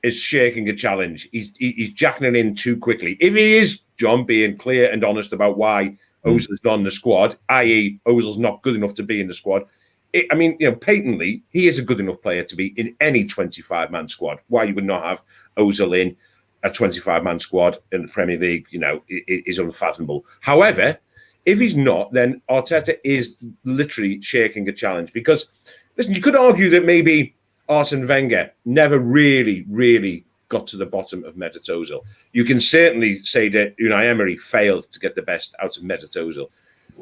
is shaking a challenge. He's jacking it in too quickly. If he is, John, being clear and honest about why Ozil's not in the squad, i.e., Ozil's not good enough to be in the squad. Patently, he is a good enough player to be in any 25-man squad. Why you would not have Ozil in a 25-man squad in the Premier League, is unfathomable. However, if he's not, then Arteta is literally shaking a challenge. Because, listen, you could argue that maybe Arsene Wenger never really got to the bottom of Mesut Ozil. You can certainly say that Unai Emery failed to get the best out of Mesut Ozil.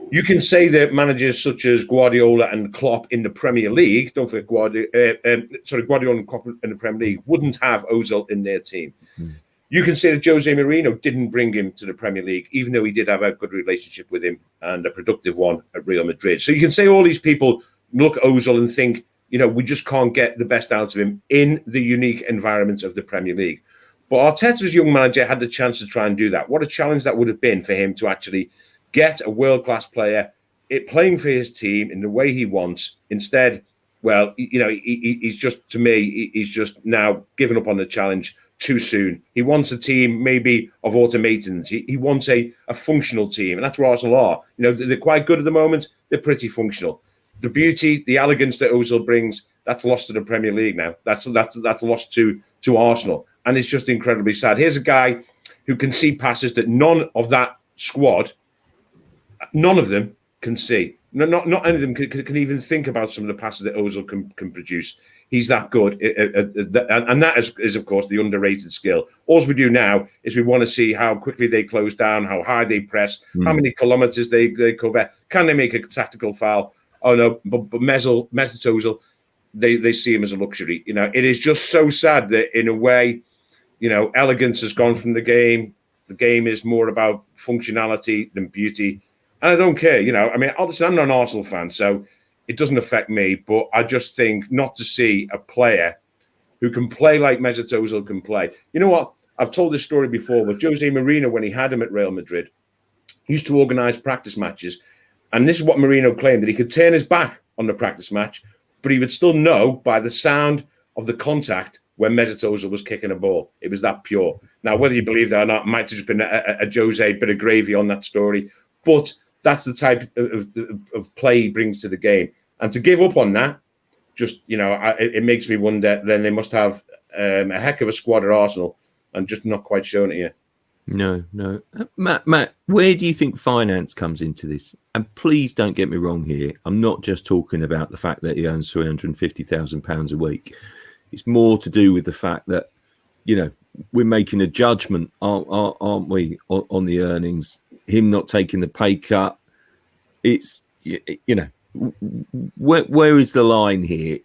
You can say that managers such as Guardiola and Klopp in the Premier League, don't forget Guardiola and Klopp in the Premier League wouldn't have Ozil in their team. You can say that Jose Mourinho didn't bring him to the Premier League, even though he did have a good relationship with him and a productive one at Real Madrid. So you can say all these people look at Ozil and think, we just can't get the best out of him in the unique environment of the Premier League. But Arteta's young manager had the chance to try and do that. What a challenge that would have been for him to actually get a world-class player playing for his team in the way he wants. Instead, he's just, to me, he's just now given up on the challenge too soon. He wants a team maybe of automatons. He wants a functional team, and that's where Arsenal are. They're quite good at the moment. They're pretty functional. The beauty, the elegance that Ozil brings, that's lost to the Premier League now. That's lost to Arsenal, and it's just incredibly sad. Here's a guy who can see passes that none of that squad, none of them can see. Not any of them can even think about some of the passes that Ozil can produce. He's that good, and that is of course the underrated skill. All we do now is we want to see how quickly they close down, how high they press, how many kilometres they cover. Can they make a tactical foul? Oh no, but Mesut Ozil, they see him as a luxury. It is just so sad that in a way, elegance has gone from the game. The game is more about functionality than beauty. And I don't care, obviously I'm not an Arsenal fan, so it doesn't affect me. But I just think not to see a player who can play like Mesut Ozil can play. You know what? I've told this story before, but Jose Mourinho, when he had him at Real Madrid, used to organise practice matches. And this is what Mourinho claimed, that he could turn his back on the practice match, but he would still know by the sound of the contact when Mesut Ozil was kicking a ball. It was that pure. Now, whether you believe that or not, might have just been a Jose bit of gravy on that story. But that's the type of play he brings to the game. And to give up on that, just, it makes me wonder, then they must have a heck of a squad at Arsenal and just not quite showing it yet. No. Matt, where do you think finance comes into this? And please don't get me wrong here. I'm not just talking about the fact that he earns £350,000 a week. It's more to do with the fact that, we're making a judgment, aren't we, on the earnings? Him not taking the pay cut. It's, where is the line here?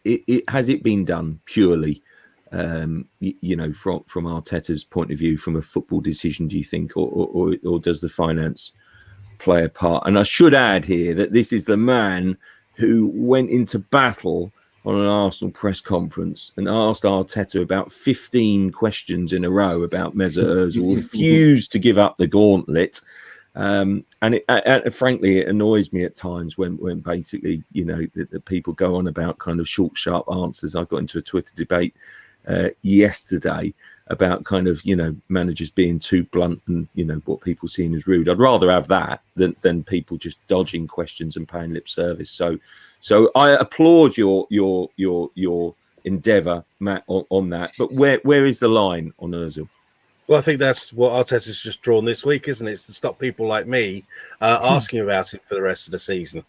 Has it been done purely, from Arteta's point of view, from a football decision, do you think, or does the finance play a part? And I should add here that this is the man who went into battle on an Arsenal press conference and asked Arteta about 15 questions in a row about Mesut Ozil, refused to give up the gauntlet. And frankly, it annoys me at times when basically, the people go on about kind of short, sharp answers. I got into a Twitter debate yesterday about kind of, managers being too blunt and, what people see as rude. I'd rather have that than people just dodging questions and paying lip service. So I applaud your endeavour, Matt, on that. But where is the line on Ozil? Well, I think that's what Arteta's just drawn this week, isn't it? It's to stop people like me asking about it for the rest of the season.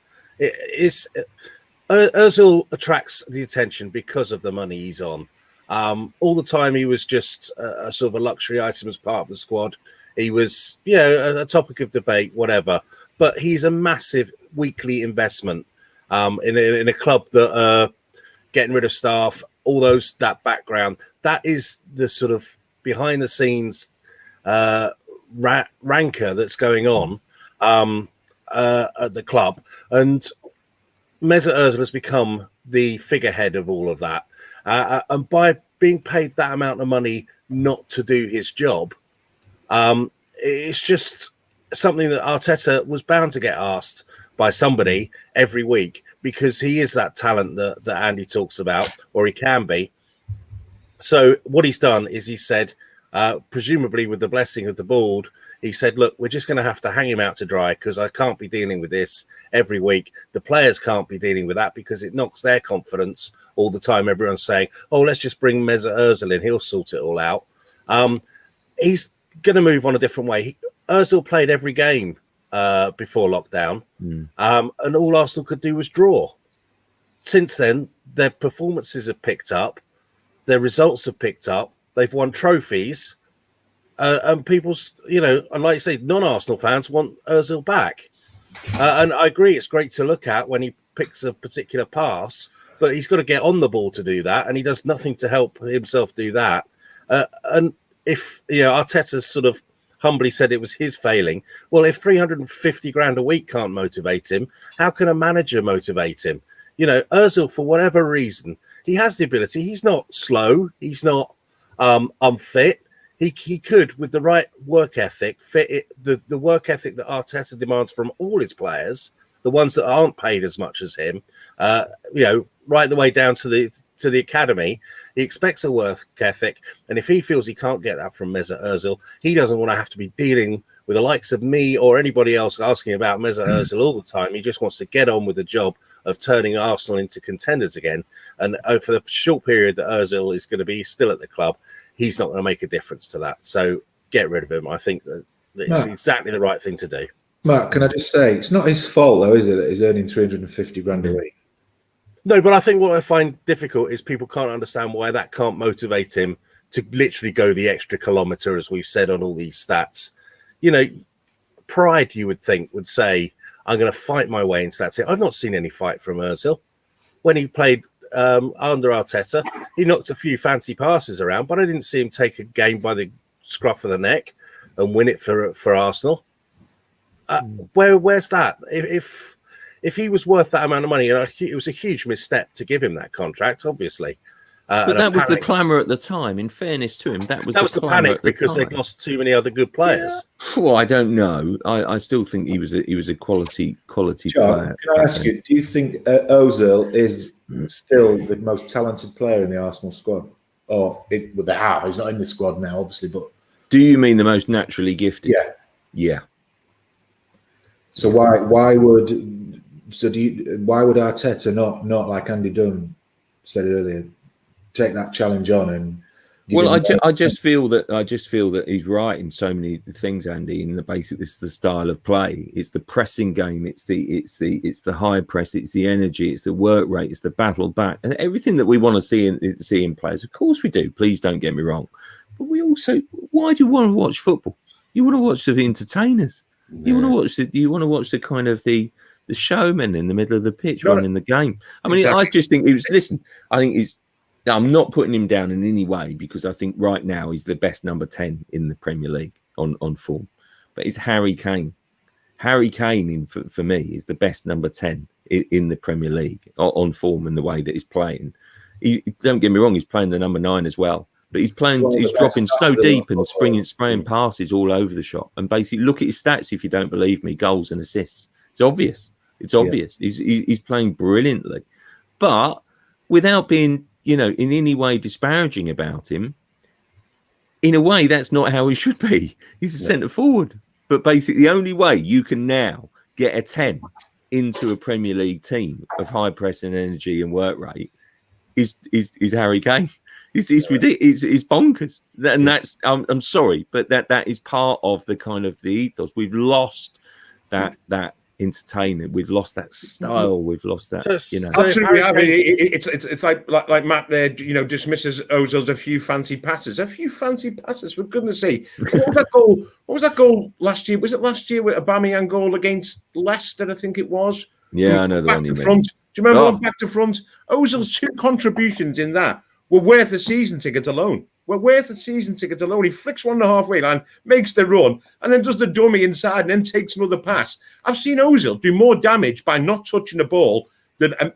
Ozil attracts the attention because of the money he's on. All the time he was just a sort of a luxury item as part of the squad. He was, a topic of debate, whatever. But he's a massive weekly investment in a club that are getting rid of staff, that background. That is the sort of behind the scenes rancor that's going on at the club. And Mesut Ozil has become the figurehead of all of that. And by being paid that amount of money not to do his job, it's just something that Arteta was bound to get asked by somebody every week, because he is that talent that Andy talks about, or he can be. So what he's done is he said, presumably with the blessing of the board, he said, look, we're just going to have to hang him out to dry, because I can't be dealing with this every week. The players can't be dealing with that, because it knocks their confidence all the time. Everyone's saying, oh, let's just bring Mesut Ozil in. He'll sort it all out. He's going to move on a different way. Ozil played every game before lockdown, and all Arsenal could do was draw. Since then, their performances have picked up. Their results have picked up. They've won trophies. And people, and like you say, non-Arsenal fans want Ozil back. And I agree, it's great to look at when he picks a particular pass, but he's got to get on the ball to do that, and he does nothing to help himself do that. And if, Arteta's sort of humbly said it was his failing, well, if 350 grand a week can't motivate him, how can a manager motivate him? Ozil, for whatever reason, he has the ability. He's not slow. He's not unfit. He could, with the right work ethic, fit it, the work ethic that Arteta demands from all his players, the ones that aren't paid as much as him, right the way down to the academy. He expects a work ethic, and if he feels he can't get that from Mesut Ozil, he doesn't want to have to be dealing with the likes of me or anybody else asking about Mesut Ozil all the time. He just wants to get on with the job of turning Arsenal into contenders again. And for the short period that Ozil is going to be still at the club, he's not going to make a difference to that. So get rid of him. I think that it's exactly the right thing to do. Mark, can I just say, it's not his fault, though, is it, that he's earning 350 grand a week? No, but I think what I find difficult is people can't understand why that can't motivate him to literally go the extra kilometre, as we've said on all these stats. Pride, you would think, would say, I'm going to fight my way into that team. I've not seen any fight from Ozil. When he played under Arteta, he knocked a few fancy passes around, but I didn't see him take a game by the scruff of the neck and win it for Arsenal. Where's that? If he was worth that amount of money, and it was a huge misstep to give him that contract, obviously. But that was the clamour at the time. In fairness to him, that was the panic, because they'd lost too many other good players. Yeah. Well, I don't know. I still think he was a quality John, player. Can I ask you? Do you think Ozil is still the most talented player in the Arsenal squad? Or they have? He's not in the squad now, obviously. But do you mean the most naturally gifted? Yeah. So why would Arteta not like Andy Dunn said earlier, take that challenge on? And I just feel that he's right in so many things, Andy. In the basic, this is the style of play. It's the pressing game. It's the high press. It's the energy. It's the work rate. It's the battle back, and everything that we want to see in players. Of course, we do. Please don't get me wrong, but we also. Why do you want to watch football? You want to watch the entertainers. You want to watch the kind of the showman in the middle of the pitch running the game. I mean, exactly. I just think he was. Listen, I think he's. I'm not putting him down in any way, because I think right now he's the best number 10 in the Premier League on form. But it's Harry Kane. Harry Kane, for me, is the best number 10 in the Premier League on form and the way that he's playing. Don't get me wrong, he's playing the number 9 as well. But he's playing. He's dropping so deep and spraying passes all over the shop. And basically, look at his stats if you don't believe me: goals and assists. It's obvious. Yeah. He's playing brilliantly, but without being, in any way disparaging about him. In a way, that's not how he should be. He's a centre forward. But basically, the only way you can now get a 10 into a Premier League team of high press and energy and work rate is Harry Kane. It's ridiculous. It's bonkers. And that's I'm sorry, but that is part of the kind of the ethos. We've lost that entertainment. We've lost that style. We've lost that. Absolutely, we have. It's like Matt there. Dismisses Ozil's a few fancy passes. A few fancy passes, for goodness sake. What was that goal last year? Was it last year with Aubameyang goal against Leicester? I think it was. Yeah, I know the one you mean. Do you remember one back to front? Ozil's 2 contributions in that were worth a season ticket alone. He flicks one on the halfway line, makes the run, and then does the dummy inside and then takes another pass. I've seen Ozil do more damage by not touching the ball than a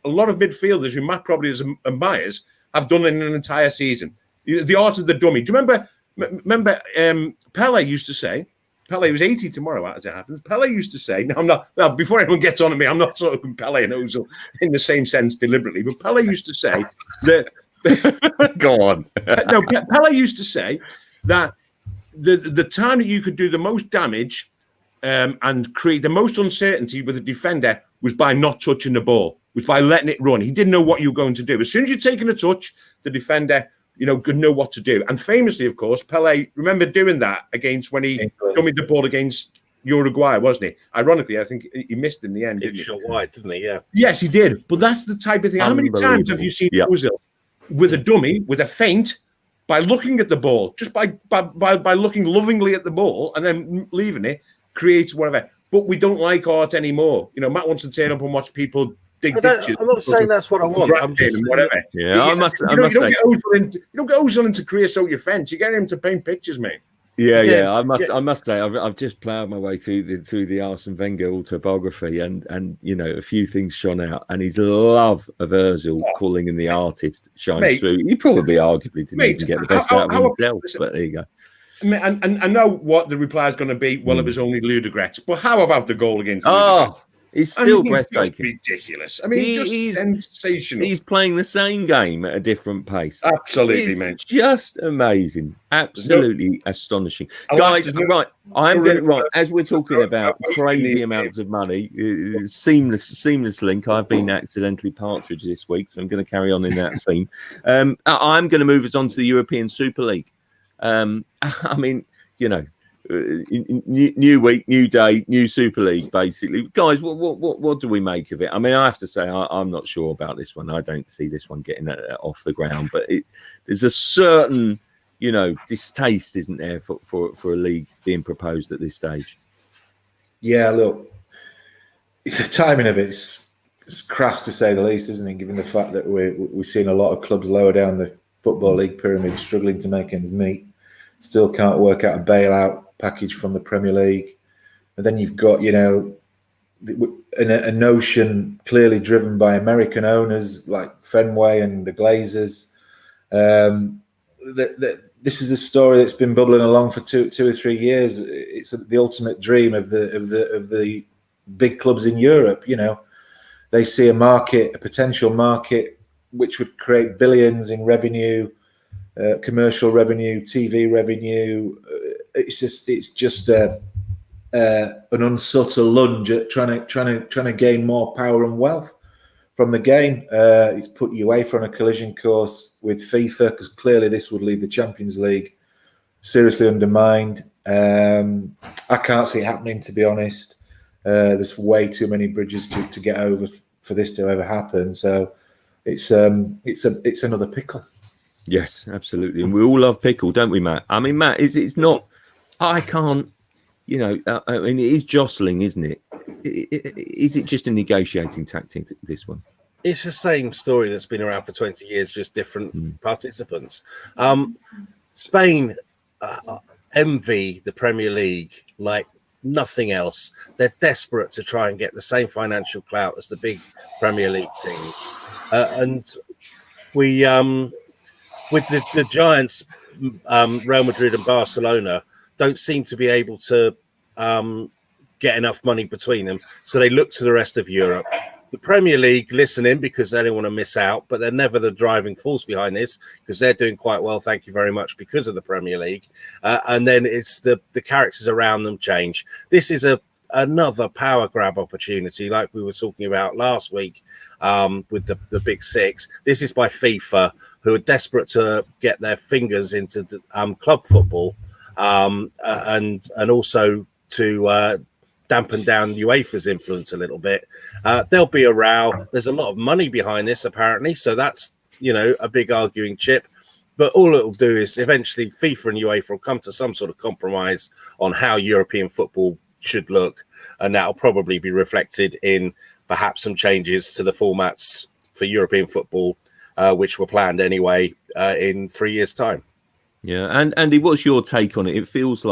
lot of midfielders who Matt probably admires have done in an entire season. The art of the dummy. Do you remember Pele used to say, Pele was 80 tomorrow, as it happens. Pele used to say, now, before anyone gets on to me, I'm not sort of Pele and Ozil in the same sense deliberately, but Pele used to say that. Go on. No, Pele used to say that the time that you could do the most damage and create the most uncertainty with a defender was by not touching the ball, was by letting it run. He didn't know what you were going to do. As soon as you're taking a touch, the defender, could know what to do. And famously, of course, Pele, remember doing that against when he dummied the ball against Uruguay, wasn't he? Ironically, I think he missed in the end, didn't he? Shot wide, didn't he? Yeah. Yes, he did. But that's the type of thing. How many times have you seen Ozil with a dummy, with a feint, by looking at the ball, just by looking lovingly at the ball and then leaving it, creates whatever. But we don't like art anymore. Matt wants to turn up and watch people dig ditches. I'm not saying that's what I want. I'm just whatever. Yeah, I must you don't get Ozil into creosote your fence. You get him to paint pictures, mate. Yeah. I must say, I've just ploughed my way through the Arsene Wenger autobiography, and a few things shone out, and his love of Ozil, calling him the artist, shines through. He probably arguably didn't even get the best out of himself, but there you go. And I know what the reply is going to be. Well, it was only ludicrous, but how about the goal against? It's still breathtaking. Ridiculous. He's sensational. He's playing the same game at a different pace. Absolutely, man. Just amazing. Absolutely astonishing. Guys, right. As we're talking about crazy amounts of money, seamless link. I've been accidentally partridge this week, so I'm going to carry on in that theme. I'm going to move us on to the European Super League. New week, new day, new Super League, basically. Guys, what do we make of it? I have to say, I'm not sure about this one. I don't see this one getting off the ground, but there's a certain, distaste, isn't there, for a league being proposed at this stage? Yeah, look, the timing of it's crass to say the least, isn't it? Given the fact that we're seeing a lot of clubs lower down the Football League pyramid struggling to make ends meet, still can't work out a bailout package from the Premier League, and then you've got a notion clearly driven by American owners like Fenway and the Glazers. This is a story that's been bubbling along for two or 3 years. It's the ultimate dream of the big clubs in Europe. They see a potential market which would create billions in revenue, commercial revenue, TV revenue. It's just an unsubtle lunge at trying to gain more power and wealth from the game. It's put UEFA on a collision course with FIFA, because clearly this would leave the Champions League seriously undermined. I can't see it happening, to be honest. There's way too many bridges to get over for this to ever happen. So it's another pickle. Yes, absolutely. And we all love pickle, don't we, Matt? Matt, it's not... I can't, it is jostling, isn't it? Is it just a negotiating tactic, this one? It's the same story that's been around for 20 years, just different participants. Spain envy the Premier League like nothing else. They're desperate to try and get the same financial clout as the big Premier League teams. And we, with the giants, Real Madrid and Barcelona, don't seem to be able to get enough money between them. So they look to the rest of Europe. The Premier League listening because they don't want to miss out, but they're never the driving force behind this because they're doing quite well, thank you very much, because of the Premier League. And then it's the characters around them change. This is another power grab opportunity like we were talking about last week with the Big Six. This is by FIFA, who are desperate to get their fingers into club football. And also to dampen down UEFA's influence a little bit. There'll be a row. There's a lot of money behind this, apparently. So that's, a big arguing chip. But all it'll do is eventually FIFA and UEFA will come to some sort of compromise on how European football should look. And that'll probably be reflected in perhaps some changes to the formats for European football, which were planned anyway in 3 years' time. Yeah, and Andy, what's your take on it? It feels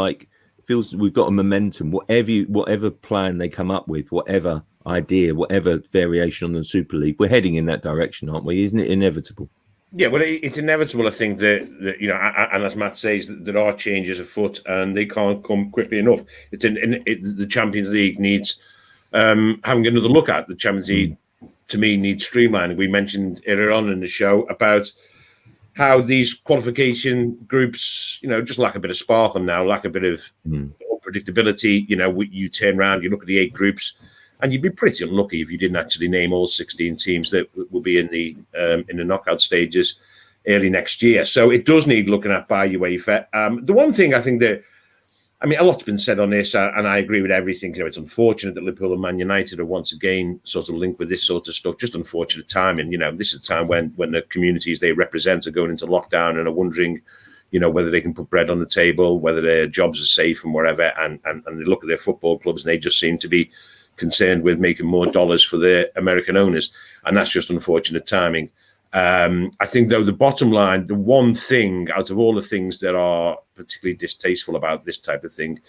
we've got a momentum. Whatever plan they come up with, whatever idea, whatever variation on the Super League, we're heading in that direction, aren't we? Isn't it inevitable? Yeah, well, it's inevitable. I think that you know, and as Matt says, that there are changes afoot, and they can't come quickly enough. The Champions League needs having another look at. The Champions League, to me, needs streamlining. We mentioned earlier on in the show about how these qualification groups, you know, just lack a bit of sparkle now, lack a bit of predictability. You know, you turn around, you look at the 8 groups, and you'd be pretty unlucky if you didn't actually name all 16 teams that will be in the knockout stages early next year. So it does need looking at by UEFA. The one thing I think that, I mean, a lot's been said on this, and I agree with everything. You know, it's unfortunate that Liverpool and Man United are once again sort of linked with this sort of stuff. Just unfortunate timing. You know, this is a time when the communities they represent are going into lockdown and are wondering, you know, whether they can put bread on the table, whether their jobs are safe and whatever. And they look at their football clubs and they just seem to be concerned with making more dollars for their American owners, and that's just unfortunate timing. I think, though, the bottom line, the one thing out of all the things that are particularly distasteful about this type of thing,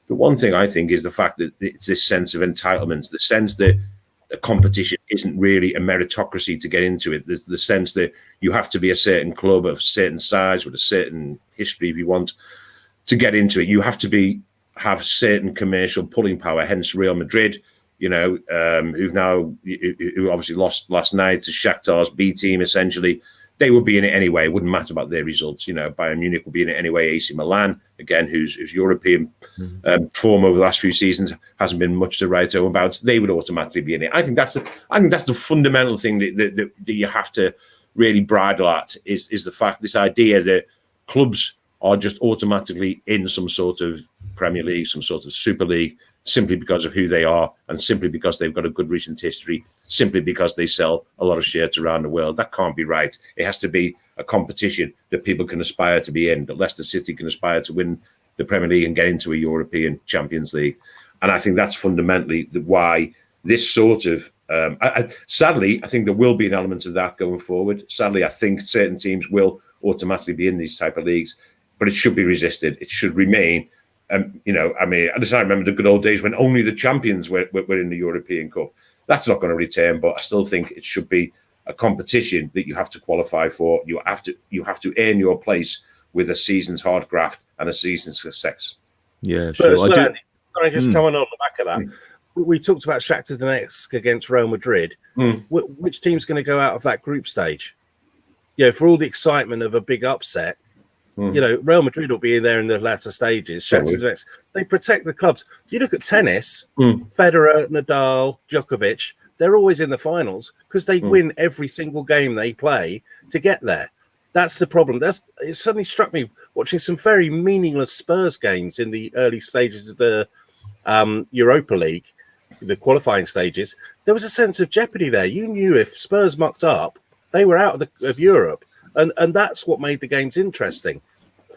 the one thing I think is the fact that it's this sense of entitlement, the sense that a competition isn't really a meritocracy to get into it, the sense that you have to be a certain club of a certain size with a certain history, if you want, to get into it. You have to have certain commercial pulling power, hence Real Madrid, you know, who obviously lost last night to Shakhtar's B team, essentially. They would be in it anyway. It wouldn't matter about their results. You know, Bayern Munich will be in it anyway. AC Milan, again, whose European form over the last few seasons hasn't been much to write home about. They would automatically be in it. I think that's the fundamental thing that you have to really bridle at is the fact, this idea that clubs are just automatically in some sort of Premier League, some sort of Super League, simply because of who they are and simply because they've got a good recent history, simply because they sell a lot of shirts around the world. That can't be right. It has to be a competition that people can aspire to be in, that Leicester City can aspire to win the Premier League and get into a European Champions League. And I think that's fundamentally why this sort of... sadly, I think there will be an element of that going forward. Sadly, I think certain teams will automatically be in these type of leagues, but it should be resisted. It should remain... you know, I mean, I remember the good old days when only the champions were in the European Cup. That's not going to return, but I still think it should be a competition that you have to qualify for. You have to earn your place with a season's hard graft and a season's success. Yeah, sure. Can I just come on the back of that? We talked about Shakhtar Donetsk against Real Madrid. Which team's going to go out of that group stage? You know, for all the excitement of a big upset, you know, Real Madrid will be in there in the latter stages. Shakhtar Donetsk, they protect the clubs. You look at tennis, Federer, Nadal, Djokovic, they're always in the finals because they win every single game they play to get there. That's the problem. It suddenly struck me watching some very meaningless Spurs games in the early stages of the Europa League, the qualifying stages. There was a sense of jeopardy there. You knew if Spurs mucked up, they were out of Europe. And that's what made the games interesting.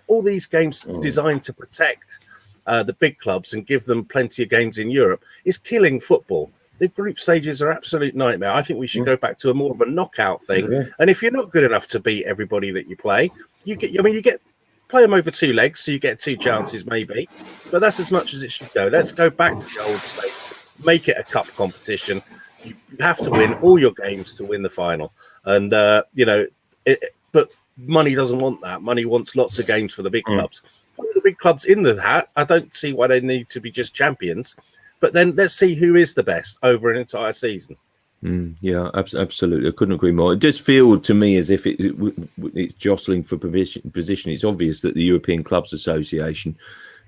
All these games designed to protect the big clubs and give them plenty of games in Europe is killing football. The group stages are absolute nightmare. I think we should go back to a more of a knockout thing. Yeah. And if you're not good enough to beat everybody that you play, you play them over 2 legs, so you get 2 chances maybe. But that's as much as it should go. Let's go back to the old state. Make it a cup competition. You have to win all your games to win the final. And but money doesn't want that. Money wants lots of games for the big clubs. Put the big clubs in the hat. I don't see why they need to be just champions. But then let's see who is the best over an entire season. Yeah, absolutely. I couldn't agree more. It does feel to me as if it's jostling for position. It's obvious that the European Clubs Association,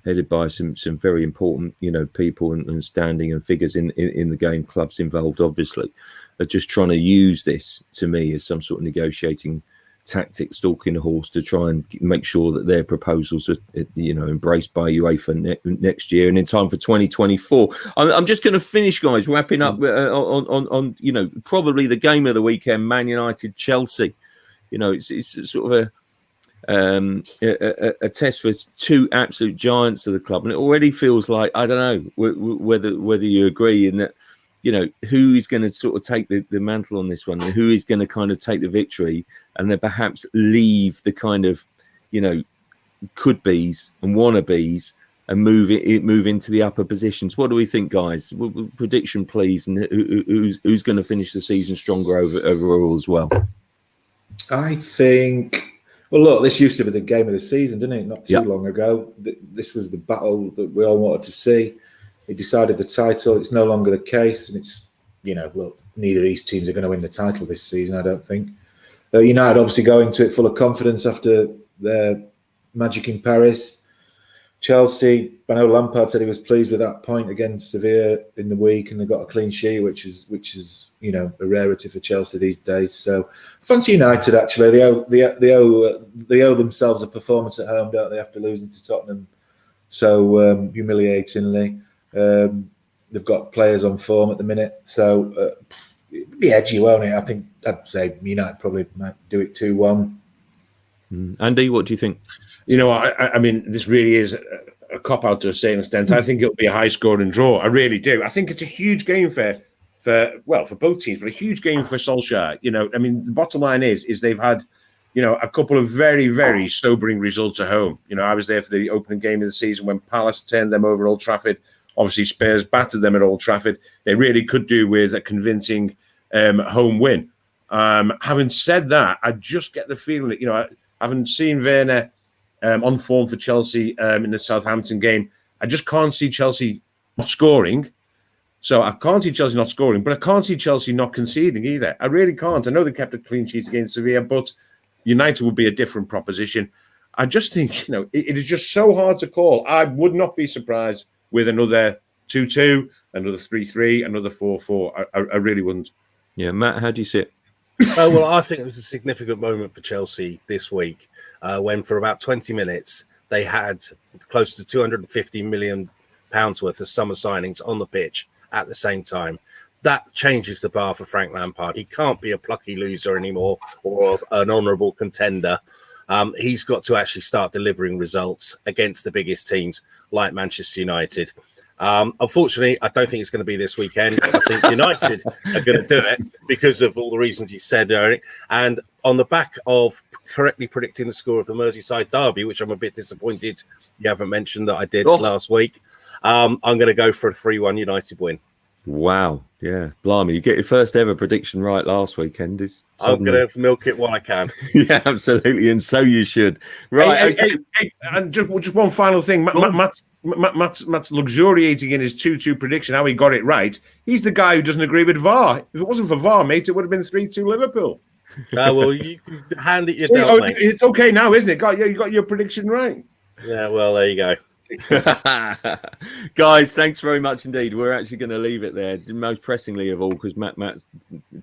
headed by some very important, people and standing and figures in the game, clubs involved, obviously, are just trying to use this to me as some sort of negotiating tactic, stalking a horse to try and make sure that their proposals are, embraced by UEFA next year and in time for 2024. I'm just going to finish, guys, wrapping up on probably the game of the weekend, Man United Chelsea. It's sort of a test for 2 absolute giants of the club, and it already feels like, I don't know whether you agree in that. Who is going to sort of take the mantle on this one, and who is going to kind of take the victory, and then perhaps leave the kind of, could-be's and wannabes and move into the upper positions. What do we think, guys? Prediction, please, and who's going to finish the season stronger overall as well? I think. Well, look, this used to be the game of the season, didn't it? Not too long ago. This was the battle that we all wanted to see. It decided the title. It's no longer the case, and it's look, neither of these teams are going to win the title this season, I don't think. United obviously go into it full of confidence after their magic in Paris. Chelsea, I know Lampard said he was pleased with that point against Sevilla in the week, and they got a clean sheet, which is a rarity for Chelsea these days. So fancy United, actually. They owe themselves a performance at home, don't they, after losing to Tottenham so humiliatingly. They've got players on form at the minute, so it'd be edgy, won't it? I think I'd say United probably might do it 2-1. Andy, what do you think? I mean, this really is a cop-out to a certain extent. I think it'll be a high-scoring draw. I really do. I think it's a huge game for both teams, but a huge game for Solskjaer. I mean, the bottom line is they've had, a couple of very, very sobering results at home. I was there for the opening game of the season when Palace turned them over at Old Trafford. Obviously, Spurs battered them at Old Trafford. They really could do with a convincing home win. Having said that, I just get the feeling that, having seen Werner on form for Chelsea in the Southampton game, I just can't see Chelsea not scoring. So I can't see Chelsea not scoring, but I can't see Chelsea not conceding either. I really can't. I know they kept a clean sheet against Sevilla, but United would be a different proposition. I just think, it is just so hard to call. I would not be surprised with another 2-2, another 3-3, another 4-4. I really wouldn't. Yeah, Matt, how do you see it? Well, I think it was a significant moment for Chelsea this week when for about 20 minutes they had close to £250 million worth of summer signings on the pitch at the same time. That changes the bar for Frank Lampard. He can't be a plucky loser anymore or an honourable contender. He's got to actually start delivering results against the biggest teams like Manchester United. Unfortunately, I don't think it's going to be this weekend. I think United are going to do it because of all the reasons you said, Eric. And on the back of correctly predicting the score of the Merseyside derby, which I'm a bit disappointed you haven't mentioned that I did last week, I'm going to go for a 3-1 United win. Wow. Yeah. Blimey. You get your first ever prediction right last weekend. I'm going to milk it while I can. Yeah, absolutely. And so you should. Right. Hey, and just one final thing. Matt's luxuriating in his 2-2 prediction, how he got it right. He's the guy who doesn't agree with VAR. If it wasn't for VAR, mate, it would have been 3-2 Liverpool. Well, you can hand it yourself, mate. It's okay now, isn't it? You got your prediction right. Yeah, well, there you go. Guys, thanks very much indeed. We're actually going to leave it there, most pressingly of all, because Matt's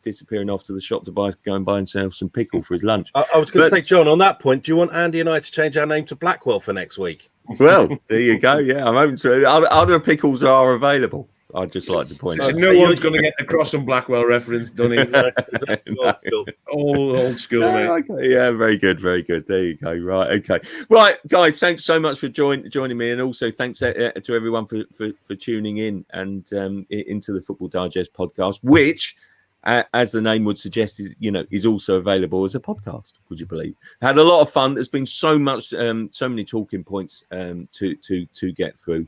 disappearing off to the shop to go and buy himself some pickle for his lunch. I was going to say, John, on that point, do you want Andy and I to change our name to Blackwell for next week? Well, there you go. Yeah, I'm open to it. Other pickles are available. I'd just like to point out. No one's going to get the Cross and Blackwell reference, done it. Old school. Old school, mate. Okay. Yeah, very good, very good. There you go. Right, okay. Right, guys, thanks so much for joining me, and also thanks to everyone for tuning in and into the Football Digest podcast, which, as the name would suggest, is also available as a podcast. Would you believe? Had a lot of fun. There's been so many talking points to get through.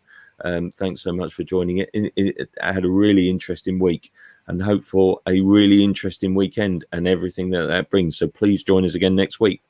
Thanks so much for joining it. I had a really interesting week and hope for a really interesting weekend and everything that brings. So please join us again next week.